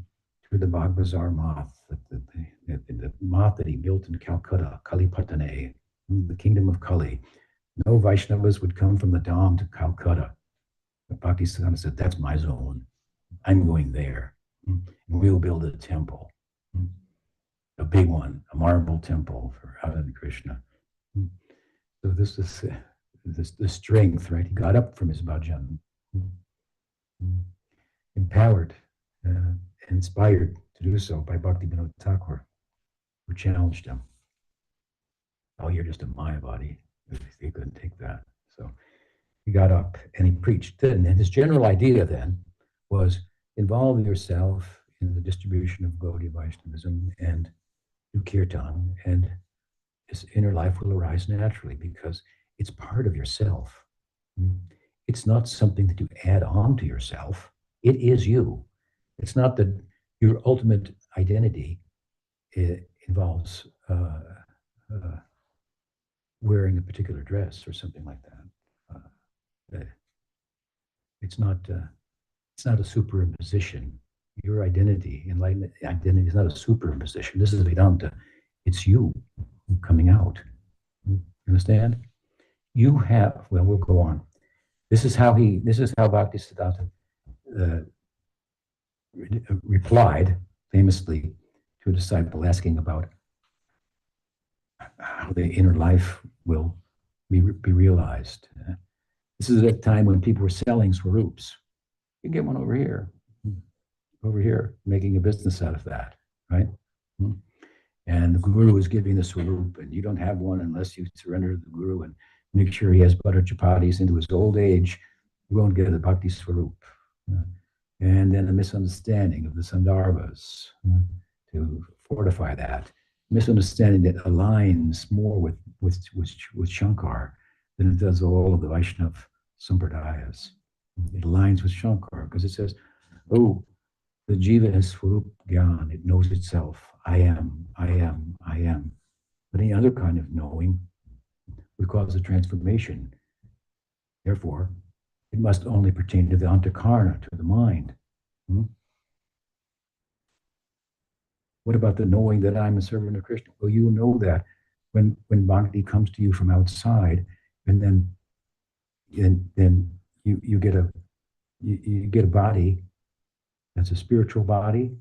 to the Bagh Bazaar Math, the Math that he built in Calcutta, Kalipatane, the kingdom of Kali. No Vaishnavas would come from the Dham to Calcutta. But Bhaktisiddhanta said, that's my zone. I'm going there. And we'll build a temple, a big one, a marble temple for Radha Krishna. So this is the strength, right? He got up from his bhajan, empowered, inspired to do so by Bhakti Vinod Thakur, who challenged him. Oh, you're just a Mayavadi. He couldn't take that. So he got up and he preached. And his general idea then was involve yourself in the distribution of Gaudiya Vaishnavism and do kirtan, and this inner life will arise naturally because it's part of yourself. It's not something that you add on to yourself. It is you. It's not that your ultimate identity involves wearing a particular dress or something like that. It's not a superimposition. Your identity, enlightenment identity, is not a superimposition. This is Vedanta. It's you coming out. You understand? You have, well, we'll go on. This is how Bhaktisiddhanta replied famously to a disciple asking about how the inner life will be realized. This is at a time when people were selling swarups. You can get one over here, making a business out of that, right? And the guru is giving the swarup, and you don't have one unless you surrender to the guru and make sure he has butter chapatis into his old age. You won't get a bhakti swarup. And then a misunderstanding of the sandarbhas to fortify that. Misunderstanding that aligns more with Shankar than it does all of the Vaishnav Sampradayas. It aligns with Shankar because it says, oh, the jiva is swarup gyan, it knows itself. I am, I am, I am. But any other kind of knowing would cause a transformation. Therefore, it must only pertain to the antakarna, to the mind. What about the knowing that I'm a servant of Krishna? Well, you know that when bhakti comes to you from outside, and then you get a body that's a spiritual body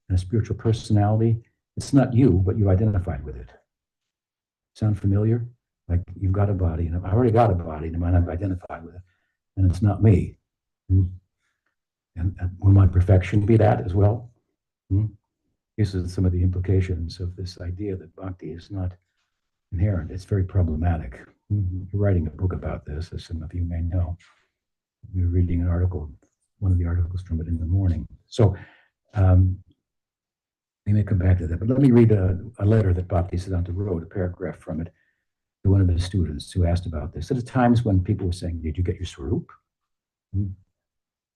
and a spiritual personality. It's not you, but you identified with it. Sound familiar? Like you've got a body, and I already got a body, and I've identified with it, and it's not me. And will my perfection be that as well? These are some of the implications of this idea that bhakti is not inherent. It's very problematic. You're writing a book about this, as some of you may know. We're reading an article, one of the articles from it in the morning. So we may come back to that, but let me read a letter that Bhaktisiddhanta wrote, a paragraph from it, to one of his students who asked about this. At times when people were saying, did you get your swarup?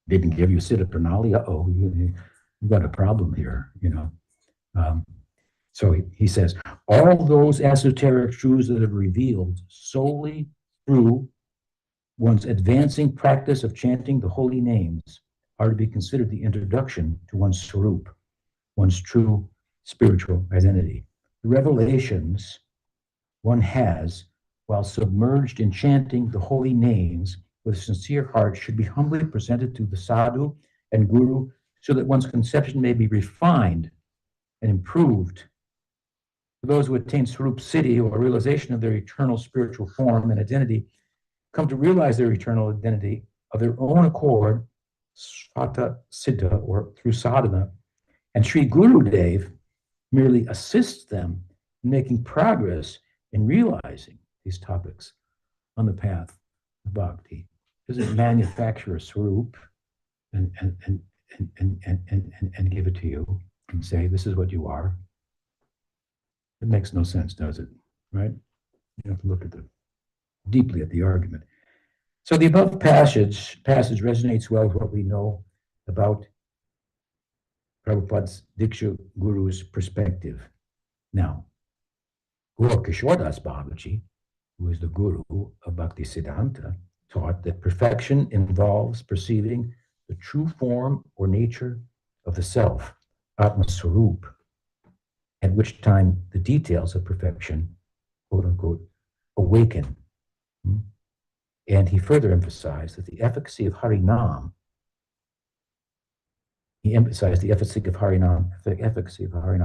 Didn't give you Siddha Pranali? Uh-oh, you've got a problem here, you know. So he says, all those esoteric truths that are revealed solely through one's advancing practice of chanting the holy names are to be considered the introduction to one's swarup, one's true spiritual identity. The revelations one has while submerged in chanting the holy names with a sincere heart should be humbly presented to the sadhu and guru so that one's conception may be refined and improved. For those who attain Swarup Siddhi, or realization of their eternal spiritual form and identity, come to realize their eternal identity of their own accord, Svata Siddha, or through sadhana, and Sri Guru Dev merely assists them in making progress in realizing these topics on the path of bhakti. Doesn't manufacture a Swarup and give it to you and say, this is what you are. It makes no sense, does it? Right? You have to look deeply at the argument. So the above passage resonates well with what we know about Prabhupada's Diksha Guru's perspective. Now, Gaur Kishoredas Babaji, who is the Guru of Bhaktisiddhanta, taught that perfection involves perceiving the true form or nature of the self, Atma Swarup, at which time the details of perfection, quote unquote, awaken. And he further emphasized that the efficacy of Harinam,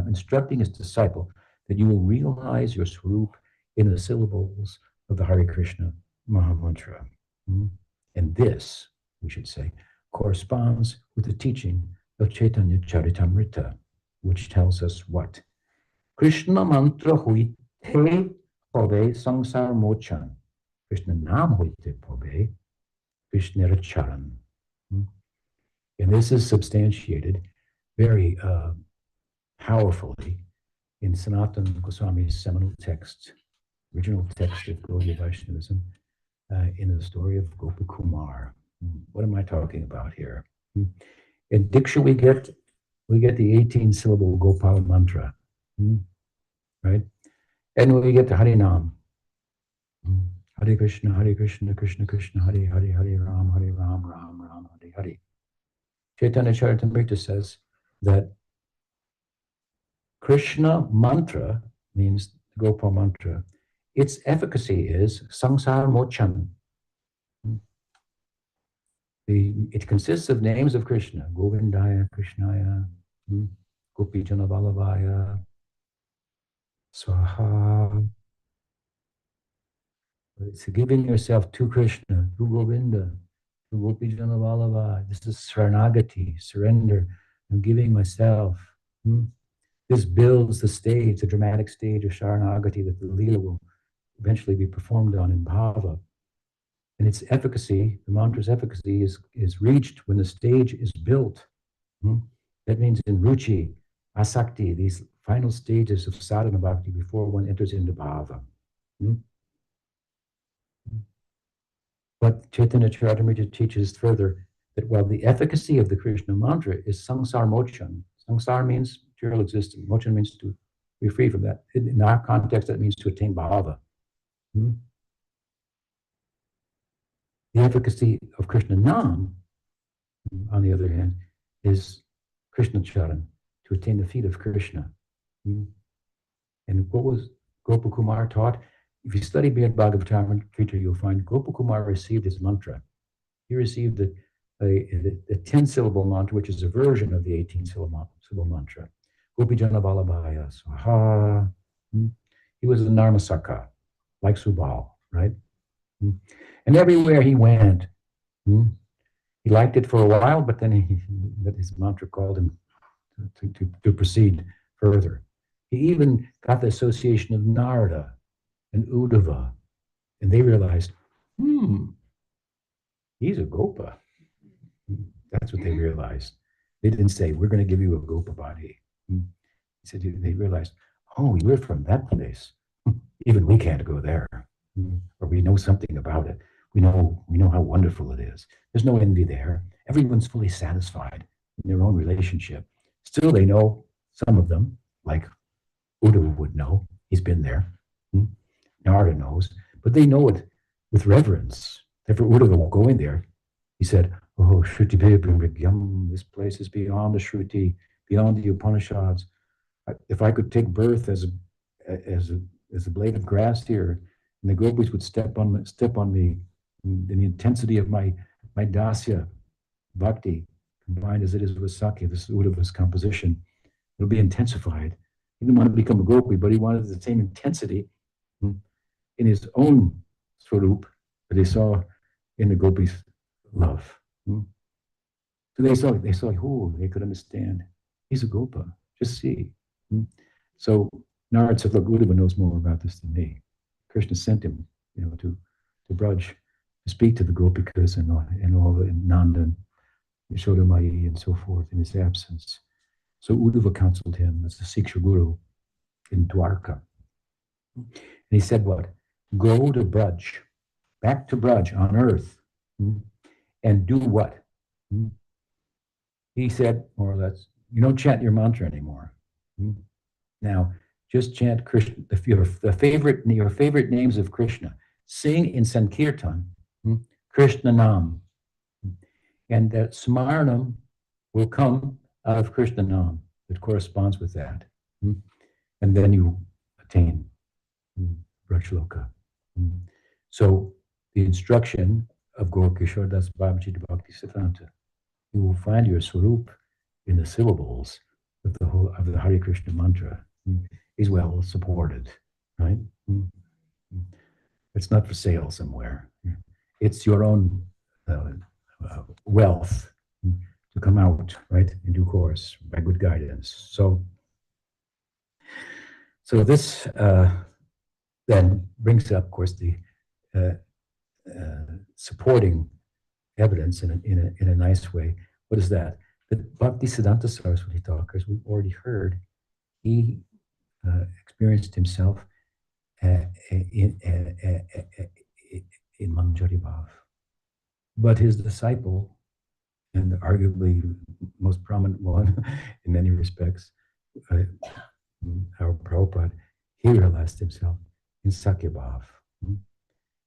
instructing his disciple that you will realize your Swarup in the syllables of the Hare Krishna Mahamantra. And this, we should say, corresponds with the teaching of Chaitanya Charitamrita, which tells us what? Krishna mantra huite pove sangsar mochan. Krishna nam huite pove Krishna charan. And this is substantiated very powerfully in Sanatana Goswami's seminal text, original text of Gaudiya Vaishnavism, in the story of Gopakumar. What am I talking about here? In Diksha, we get the 18-syllable Gopal mantra, right? And we get the Harinam. Hare Krishna, Krishna Krishna, Hare Hare, Hare Ram, Ram Ram, Hare Hare. Chaitanya Charitamrita says that Krishna mantra means the Gopal mantra. Its efficacy is sangsar mochan. It consists of names of Krishna, Govindaya, Krishnaya, Gopijana Vallabhaya, Swaha, it's giving yourself to Krishna, to Govinda, to Gopi Janavallabha. This is Saranagati, surrender. I'm giving myself. This builds the stage, the dramatic stage of Sharanagati that the Leela will eventually be performed on in Bhava. And its efficacy, the mantra's efficacy, is reached when the stage is built. That means in Ruchi, Asakti, these final stages of sadhana bhakti before one enters into Bhava. But Chaitanya Charitamrita teaches further that while the efficacy of the Krishna mantra is sangsar mochan, sangsar means material existence, mochan means to be free from that. In our context, that means to attain bhava. The efficacy of Krishna Nam, on the other hand, is Krishna Charan, to attain the feet of Krishna. And what was Gopakumar taught? If you study Bhagavad Gita, you'll find Gopakumar received his mantra. He received the 10-syllable mantra, which is a version of the 18-syllable mantra. Gopi Jana Vallabhaya Swaha. He was a Narmasaka, like Subal, right? And everywhere he went, he liked it for a while, but then his mantra called him to proceed further. He even got the association of Narada and Uddhava, and they realized, he's a Gopa. That's what they realized. They didn't say, we're going to give you a Gopa body. He said, they realized, oh, you're from that place. Even we can't go there. Or we know something about it. We know how wonderful it is. There's no envy there. Everyone's fully satisfied in their own relationship. Still, they know, some of them, like Uddhava would know. He's been there. Narada knows. But they know it with reverence. Therefore, Uddhava going there, he said, oh, Shruti Bhebhim, this place is beyond the Shruti, beyond the Upanishads. If I could take birth as a blade of grass here, and the gopis would step on me, and the intensity of my dasya bhakti, combined as it is with Sakya, this is Uddhava's composition, it'll be intensified. He didn't want to become a gopi, but he wanted the same intensity in his own swarup that he saw in the gopis' love. So they saw, oh, they could understand. He's a gopa, just see. So Narad said, look, Uddhava knows more about this than me. Krishna sent him, to Braj to speak to the gopikas and all the Nanda, Yashoda Mai and so forth in his absence. So Uddhava counseled him as the Siksha Guru in Dwarka. And he said what? Go to Braj, back to Braj on earth, and do what? He said, more or less, you don't chant your mantra anymore. Now, just chant Krishna, your favorite names of Krishna. Sing in Sankirtan, Krishna Nam. And that Smaranam will come out of Krishna Nam that corresponds with that. And then you attain Brajloka. So the instruction of Gaur-Kishore Das Babaji Bhakti Siddhanta, you will find your swarup in the syllables of the Hare Krishna mantra is well supported, right? It's not for sale somewhere. It's your own wealth to come out, right, in due course by good guidance. So this then brings up, of course, the supporting evidence in a nice way. What is that? That Bhakti Siddhanta Saraswati Thakur, as we've already heard, he experienced himself in Manjari Bhav. But his disciple, and arguably most prominent one in many respects, our Prabhupada, he realized himself in Sakya Bhav.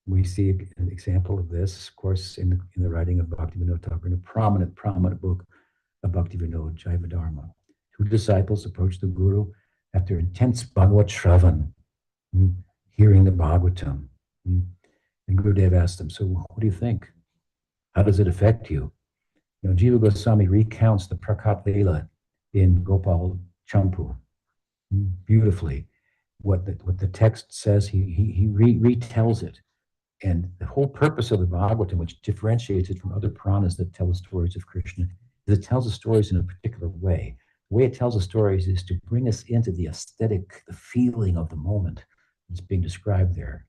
We see an example of this, of course, in the writing of Bhakti Vinod Thakur, in a prominent book of Bhakti Vinod, Jaiva Dharma. Two disciples approached the Guru after intense Bhagavad Shravan, hearing the Bhagavatam. And Gurudev asked them, so what do you think? How does it affect you? Jiva Goswami recounts the Prakat Leela in Gopal Champu beautifully. What the text says, he retells it And the whole purpose of the Bhagavatam, which differentiates it from other Puranas that tell the stories of Krishna, is it tells the stories in a particular way. The way it tells the stories is to bring us into the aesthetic, the feeling of the moment that's being described there.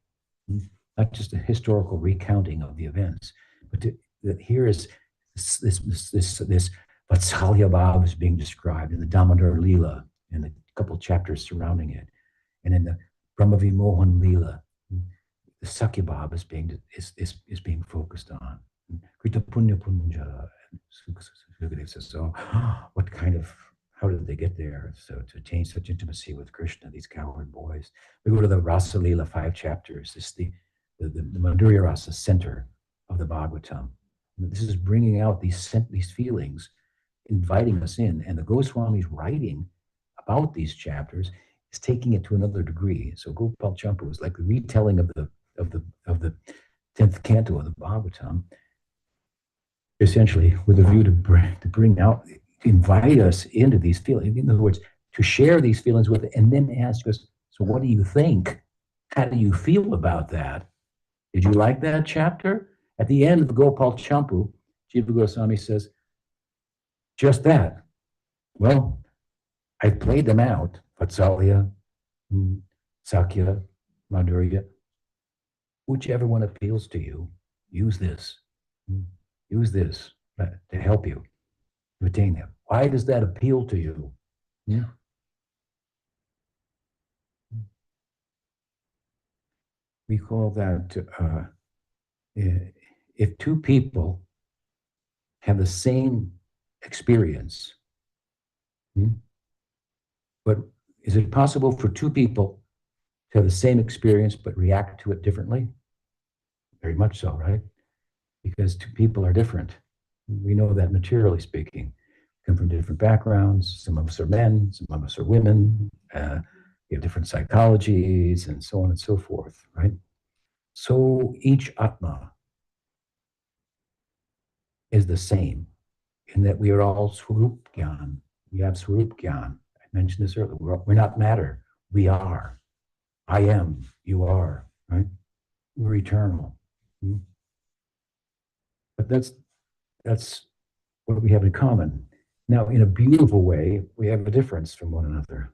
Not just a historical recounting of the events, but that here is this Vatsalya Bhav is being described in the Damodar Leela and the couple chapters surrounding it, and in the Brahmavimohan Leela, the Sakya Bhav is being focused on. Krita Punya Punja. So, what kind of, how did they get there? So to attain such intimacy with Krishna, these cowherd boys. We go to the Rasa Leela, 5 chapters. This is the Madhurya Rasa center of the Bhagavatam. This is bringing out these feelings, inviting us in. And the Goswami's writing about these chapters is taking it to another degree. So Gopal Champu is like the retelling of the 10th canto of the Bhagavatam, essentially with a view to bring out, invite us into these feelings. In other words, to share these feelings with it, and then ask us, so what do you think? How do you feel about that? Did you like that chapter? At the end of Gopal Champu, Jiva Goswami says, just that. Well, I played them out, Vatsalya, Sakya, Madhurya. Whichever one appeals to you, use this. Use this to help you retain them. Why does that appeal to you? We call that, if two people have the same experience, but is it possible for two people to have the same experience but react to it differently? Very much so, right? Because two people are different. We know that materially speaking. Come from different backgrounds. Some of us are men, some of us are women. We have different psychologies and so on and so forth, right? So each Atma is the same in that we are all Swarup Gyan. We have Swarup Gyan. I mentioned this earlier. We're not matter. We are. I am. You are, right? We're eternal. But that's what we have in common. Now, in a beautiful way, we have a difference from one another,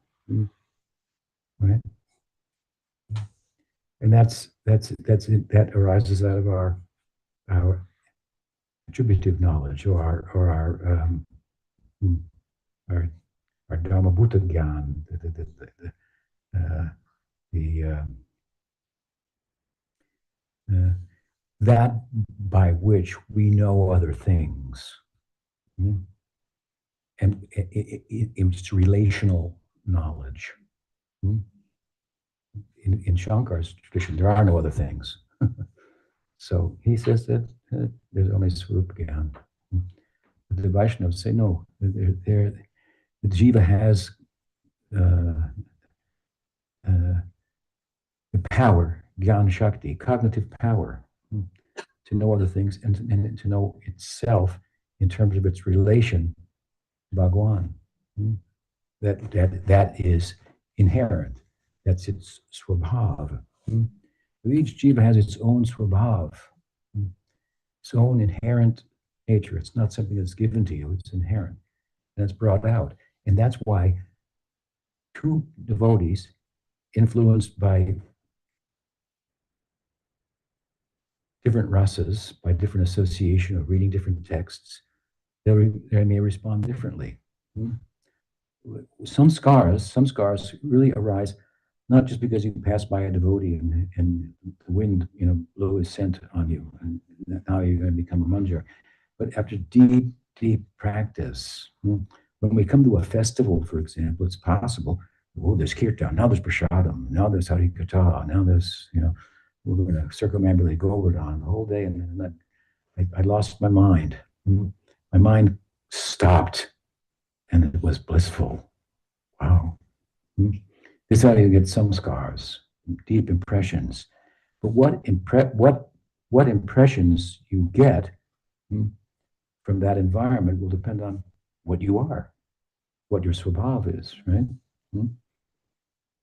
right? And that arises out of our attributive knowledge, or our Dharma Bhuta Gyan, that by which we know other things. And it's relational knowledge. In Shankar's tradition, there are no other things. So he says that there's only Swarup Gyan. The Vaishnavas say no, the jiva has the power, Gyan Shakti, cognitive power, to know other things and to know itself in terms of its relation to Bhagwan. That is inherent. That's its swabhav. Each jiva has its own swabhav, its own inherent nature. It's not something that's given to you, it's inherent. And it's brought out. And that's why two devotees influenced by different rasas, by different association of reading different texts, they may respond differently. Some scars really arise not just because you pass by a devotee and the wind, blew his scent on you, and now you're going to become a manjar. But after deep practice, when we come to a festival, for example, it's possible. Oh, there's kirtan. Now there's prasadam. Now there's harikatha. Now there's, we're going to circumambulate Govardhan the whole day, and then I lost my mind. My mind stopped, and it was blissful. Wow. This is how you get some scars, deep impressions. But what impressions you get from that environment will depend on what you are, what your swabhav is, right?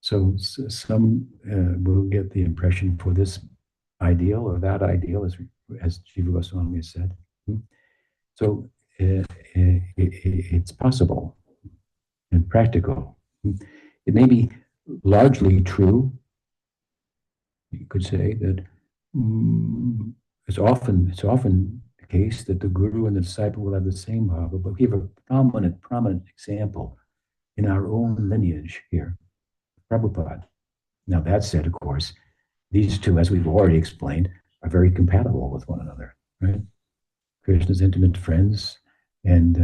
So some will get the impression for this ideal or that ideal, as Jiva Goswami has said. So it's possible and practical. It may be largely true. You could say that it's often the case that the guru and the disciple will have the same bhava, but we have a prominent example in our own lineage here, Prabhupada. Now that said, of course, these two, as we've already explained, are very compatible with one another, right? Krishna's intimate friends and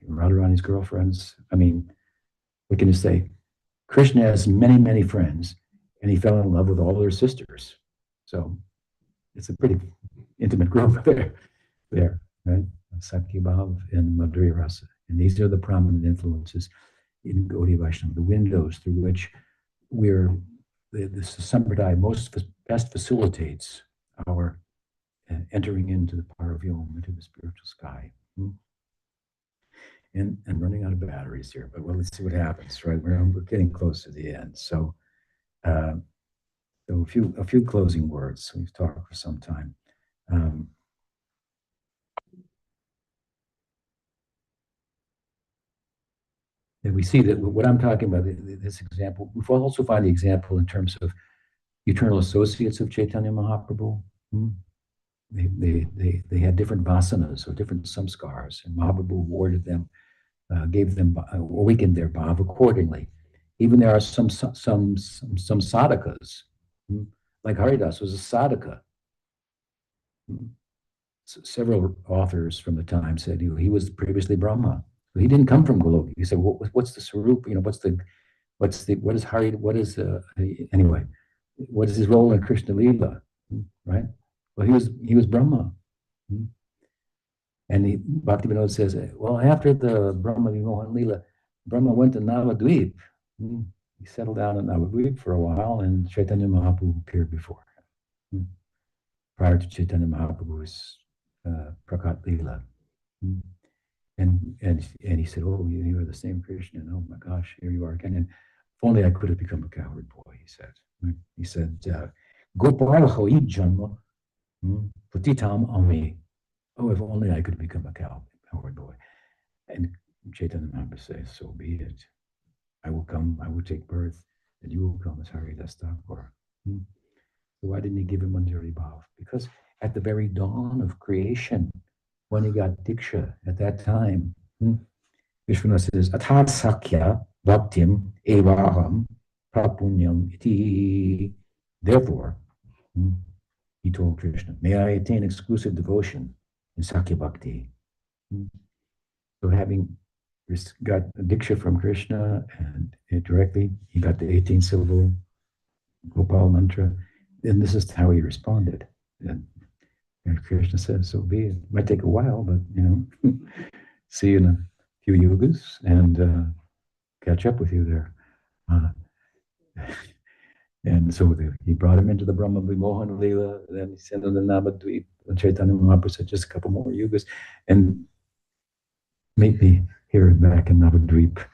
Radharani's girlfriends. I mean, what can you say? Krishna has many, many friends, and he fell in love with all their sisters. So it's a pretty intimate group there, right? Sakya Bhav and Madhurya Rasa. And these are the prominent influences in Gaudiya Vaishnava, the windows through which the Sampradaya best facilitates our entering into the Paravyom, into the spiritual sky. And running out of batteries here, but well, let's see what happens, right? We're getting close to the end. So, so a few closing words. We've talked for some time. And we see that what I'm talking about, this example, we also find the example in terms of eternal associates of Chaitanya Mahaprabhu. They had different vasanas or different samskars, and Mahaprabhu awarded them, gave them, awakened their bhav accordingly. Even there are some sadhakas, like Haridas was a sadhaka. Several authors from the time said he was previously Brahma. So he didn't come from Goloki. He said, what's the Sarup? What is Hari? Anyway, what is his role in Krishna Lila? Right? Well, he was Brahma. And Bhaktivinoda says, well, after the Brahma Vimohan Lila, Brahma went to Navadvip. He settled down in Navadvip for a while, and Chaitanya Mahaprabhu appeared before him. Prior to Chaitanya Mahaprabhu's Prakat Lila. And he said, oh, you are the same Krishna. And oh my gosh, here you are again. And if only I could have become a cowherd boy, he said. He said, Gopal hoi janma putitam ami. Oh, if only I could become a cowherd boy. And Chaitanya Mahaprabhu says, so be it. I will come, I will take birth, and you will come as Haridas Thakur. So why didn't he give him Manjari Bhav? Because at the very dawn of creation, when he got Diksha at that time, Vishwanath says, Athat Sakya Bhaktim Evaham Prapunyam Iti. Therefore, he told Krishna, may I attain exclusive devotion in Sakya Bhakti. So having got a Diksha from Krishna and directly, he got the 18 syllable Gopal mantra, and this is how he responded. And Krishna says, so be it. It might take a while, but see you in a few yugas and catch up with you there. And so he brought him into the Brahma Vimohan Leela, then he sent him to Navadvip, and Chaitanya Mahaprabhu said, just a couple more yugas, and meet me here back in Navadvip,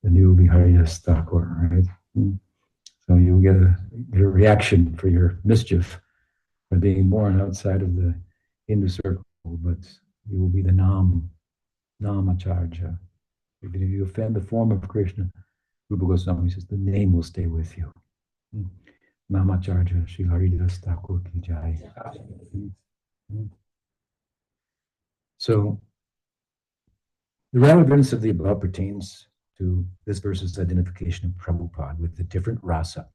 and you will be Haridas Thakur, right? So you'll get a reaction for your mischief by being born outside of the Hindu circle, but you will be the Namacharya. If you offend the form of Krishna, Rupa Goswami says, the name will stay with you. Namacharya, Shri Haridas Thakur ki jai. So, the relevance of the above pertains to this verse's identification of Prabhupada with the different rasa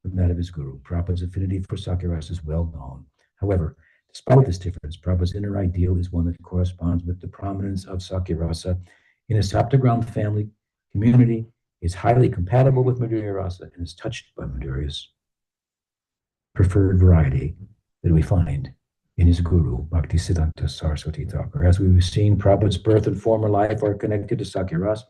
from that of his guru. Prabhupada's affinity for Sakya rasa is well known. However, despite this difference, Prabhupada's inner ideal is one that corresponds with the prominence of Sakya rasa in a Saptagram family community, is highly compatible with Madhurya rasa, and is touched by Madhurya's preferred variety that we find in his guru, Bhaktisiddhanta Saraswati Thakur. As we've seen, Prabhupada's birth and former life are connected to Sakya rasa,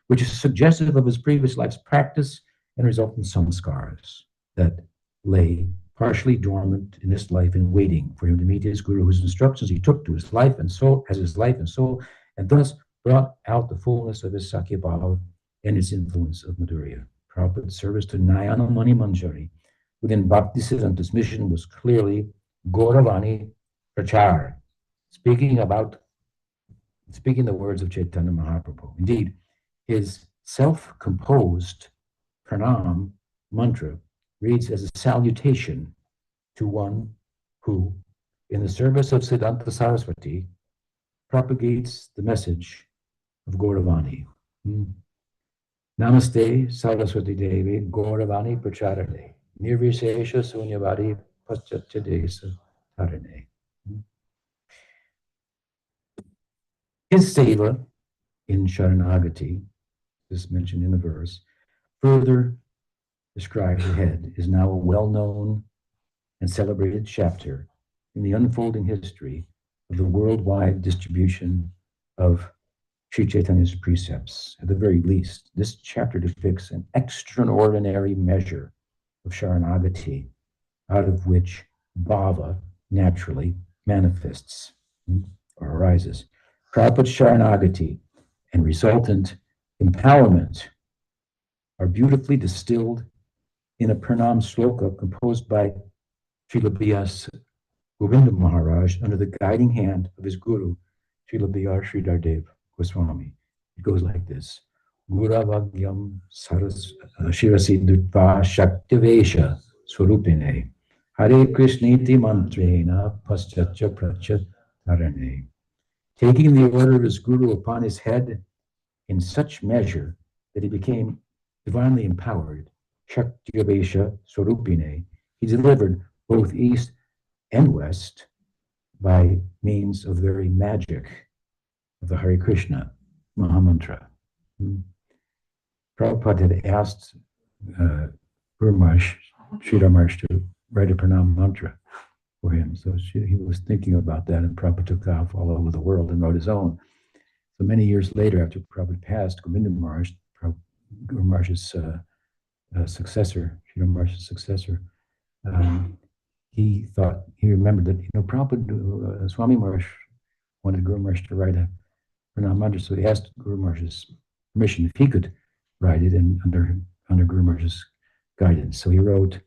which is suggestive of his previous life's practice and result in samskaras that lay partially dormant in this life and waiting for him to meet his guru, whose instructions he took to his life and soul, as his life and soul, and thus brought out the fullness of his Sakya Bhava and its influence of Madhurya. Prabhupada's service to Nayana Mani Manjari within Bhaktisiddhanta's mission was clearly Gauravani Prachar, speaking the words of Chaitanya Mahaprabhu. Indeed, his self-composed pranam mantra reads as a salutation to one who, in the service of Siddhanta Saraswati, propagates the message of Gauravani. Namaste Saraswati Devi Gauravani Pracharane Nirvishesha Sunyavadi Paschatchadesa Tarane. His seva in Sharanagati, this mentioned in the verse, further described ahead, is now a well-known and celebrated chapter in the unfolding history of the worldwide distribution of Sri Chaitanya's precepts. At the very least, this chapter depicts an extraordinary measure of Sharanagati, out of which bhava naturally manifests or arises. Prabhupada's Sharanagati and resultant empowerment are beautifully distilled in a pranam sloka composed by Srila B.S. Govinda Maharaj under the guiding hand of his guru, Srila B.R. Sridhardev Goswami. It goes like this. Guravagyam saras shirasi dutva shaktivesha swarupine Hare Krishniti mantrena paschatcha prachat tarane. Taking the order of his guru upon his head in such measure that he became divinely empowered, Shaktivesha Swarupine, he delivered both east and west by means of the very magic of the Hare Krishna Mahamantra. Prabhupada had asked Guru Maharaj, Sridhar Maharaj, to write a pranam mantra for him. So he was thinking about that, and Prabhupada took off all over the world and wrote his own. So many years later, after Prabhupada passed, Govinda Maharaj, Guru Maharaj's successor, Sridhar Maharaj's successor, he remembered that, Prabhupada, Swami Maharaj wanted Guru Maharaj to write a pranam mantra, so he asked Guru Maharaj's permission if he could write it and under Guru Maharaj's guidance. So he wrote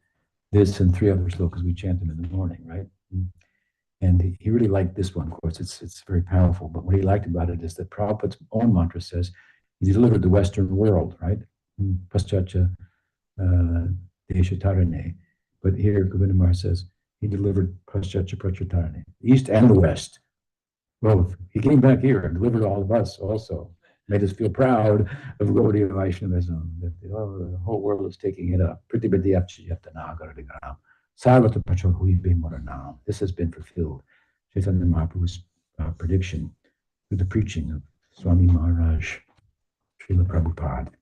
this and 3 other slokas. We chant them in the morning, right? And he really liked this one, of course. It's very powerful. But what he liked about it is that Prabhupada's own mantra says he delivered the Western world, right? Paschatcha Desha Tarane. But here Govinda Maharaj says he delivered Paschatcha Prachatarane, the East and the West, both. He came back here and delivered all of us also. Made us feel proud of Gaudiya Vaishnavism, that the whole world is taking it up. This has been fulfilled. Chaitanya Mahaprabhu's prediction through the preaching of Swami Maharaj, Srila Prabhupada.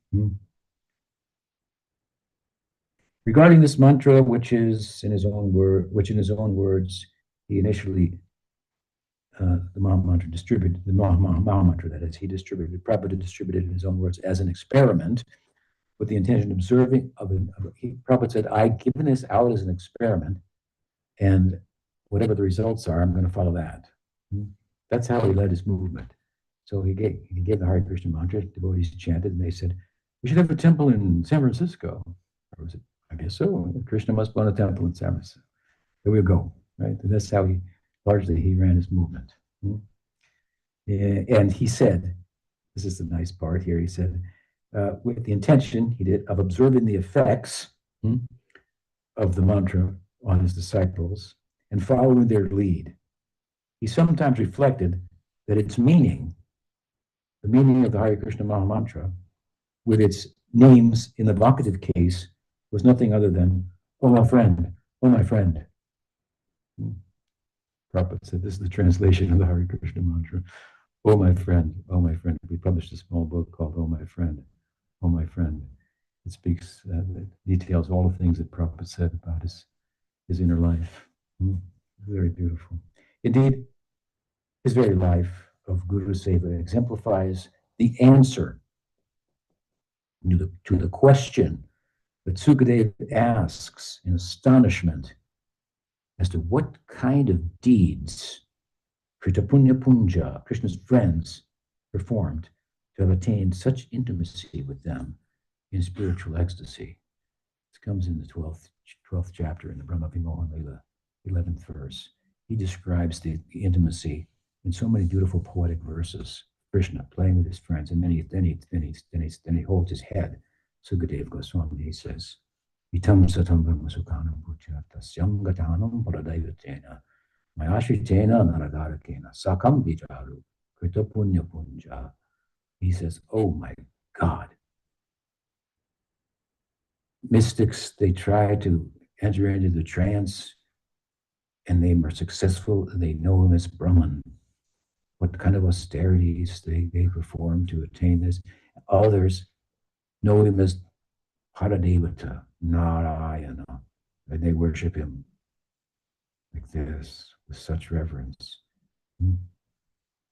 Regarding this mantra, which in his own words, he initially the Maha Mantra distributed, the Maha Mantra, that is, Prabhupada distributed in his own words as an experiment with the intention of observing, Prabhupada said, I've given this out as an experiment, and whatever the results are, I'm going to follow that. That's how he led his movement. So he gave the Hare Krishna mantra, devotees chanted, and they said, we should have a temple in San Francisco. Or was it, I guess so. Krishna must want a temple in San Francisco. Here we go, right? And that's how he ran his movement. And he said, this is the nice part here, he said, with the intention he did of observing the effects of the mantra on his disciples and following their lead. He sometimes reflected that its meaning, the meaning of the Hare Krishna Maha Mantra, with its names in the vocative case, was nothing other than, oh my friend, oh my friend. Prabhupada said, this is the translation of the Hare Krishna mantra. Oh my friend, oh my friend. We published a small book called Oh My Friend, oh my friend. It speaks, it details all the things that Prabhupada said about his inner life. Very beautiful. Indeed, his very life of Guru Seva exemplifies the answer to the question that Sukadeva asks in astonishment as to what kind of deeds Kritapunya Punja, Krishna's friends, performed to have attained such intimacy with them in spiritual ecstasy. This comes in the 12th chapter in the Brahma Vimohan Lila 11th verse. He describes the intimacy in so many beautiful poetic verses. Krishna playing with his friends, and then he holds his head. Sukadeva Goswami, he says, Itam satam brahma sukhanam pucha tasyam gatanam paradaivatena mayashritena naradarakena sakam vijaru krita punya punja. He says, oh my God. Mystics, they try to enter into the trance and they are successful. They know him as Brahman. What kind of austerities they perform to attain this. Others know him as Paradevata, Narayana, and they worship him like this with such reverence.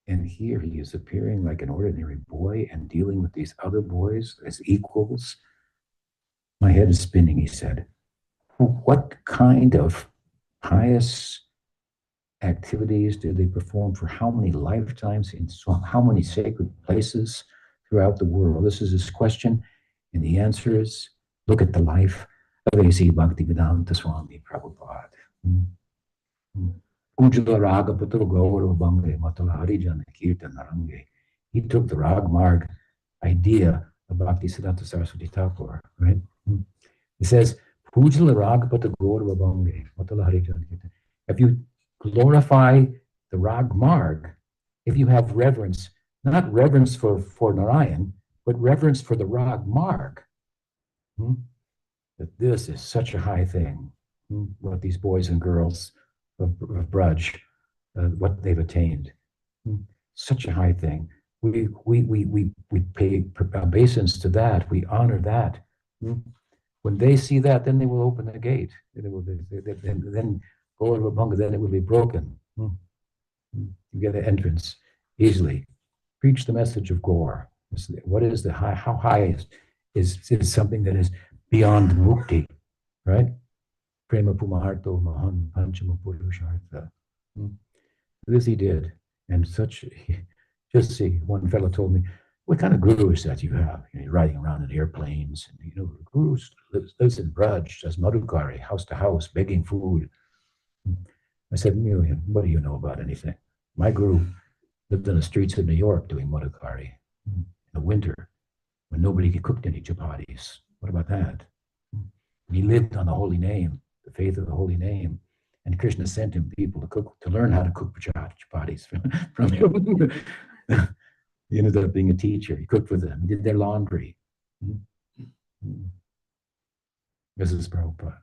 And here he is appearing like an ordinary boy and dealing with these other boys as equals. My head is spinning, he said. What kind of pious activities do they perform for how many lifetimes in how many sacred places throughout the world? This is his question. And the answer is, look at the life of A.C. Bhaktivedanta Swami Prabhupada. Ujjala Raga Putra Gaurav Bange Matala Harijan Kirtan Narange. He took the Rag Marg idea of Bhaktisiddhanta Saraswati Thakur, right? He says, Pujala Raga Putra Gaurav Bange Matala Harijan Kirtan. If you glorify the Rag Marg, if you have reverence, not reverence for Narayan, but reverence for the Rag Marg, that this is such a high thing, what these boys and girls of Braj, what they've attained. Such a high thing. We pay obeisance to that. We honor that. When they see that, then they will open the gate. Then go to a bunga, then it will be broken. You get an entrance easily. Preach the message of Gaur. What is the high? How high is something that is beyond mukti, right? Prema Pumaharto Mahan Panchama Purushartha. This he did. And just see, one fellow told me, what kind of guru is that you have? You're riding around in airplanes. And, the guru lives in Braj, does Madhukari, house to house, begging food. I said, what do you know about anything? My guru lived on the streets of New York doing Madhukari in the winter when nobody cooked any chapatis. What about that? He lived on the holy name, the faith of the holy name. And Krishna sent him people to learn how to cook chapatis from him. He ended up being a teacher. He cooked for them. He did their laundry. This is Prabhupada.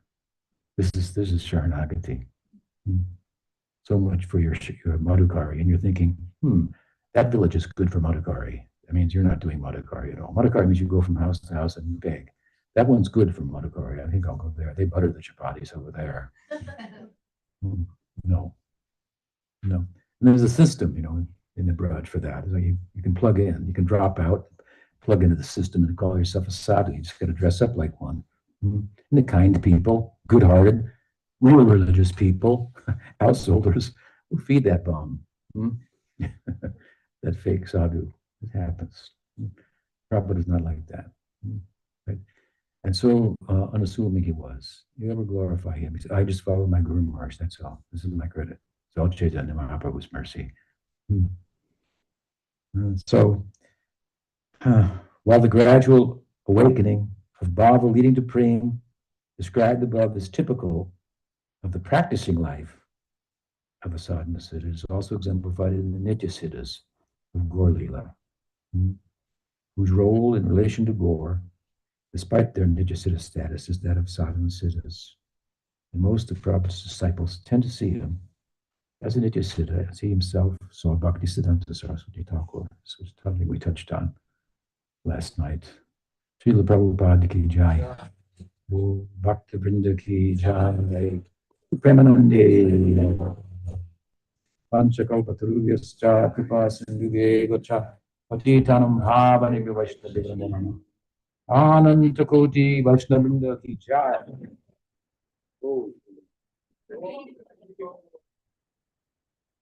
This is Sharanagati. So much for your Madhukari. And you're thinking, that village is good for Madhukari. That means you're not doing Madhukari at all. Madhukari means you go from house to house and you beg. That one's good for Madhukari. I think I'll go there. They butter the chapatis over there. No. And there's a system, in the Braj for that. So you can plug in, you can drop out, plug into the system and call yourself a sadhu. You just got to dress up like one. And the kind people, good-hearted, real religious people, householders who feed that bum. That fake sadhu. It happens. Prabhupada is not like that. Right? And so unassuming he was. You ever glorify him? He said, I just follow my Guru Maharaj, that's all. This is my credit. It's all Chaitanya Mahaprabhu's mercy. So, while the gradual awakening of bhava leading to prem, described above, is typical of the practicing life of a sadhana siddha, is also exemplified in the nitya siddhas of Gaur Leela, whose role in relation to Gaur, despite their nitya siddha status, is that of sadhana siddhas. And most of Prabhupada's disciples tend to see him as a nitya siddha, as he himself saw Bhaktisiddhanta Saraswati Thakur. This was something we touched on last night. Srila Prabhupada ki jai. Bhakta Vrinda ki jai. Premanande. Panchakalpatarubhyascha kripa sindhuve cha patitanam bhavani vaishnavindana. Ananta Koti Vaishnavrinda ki jai.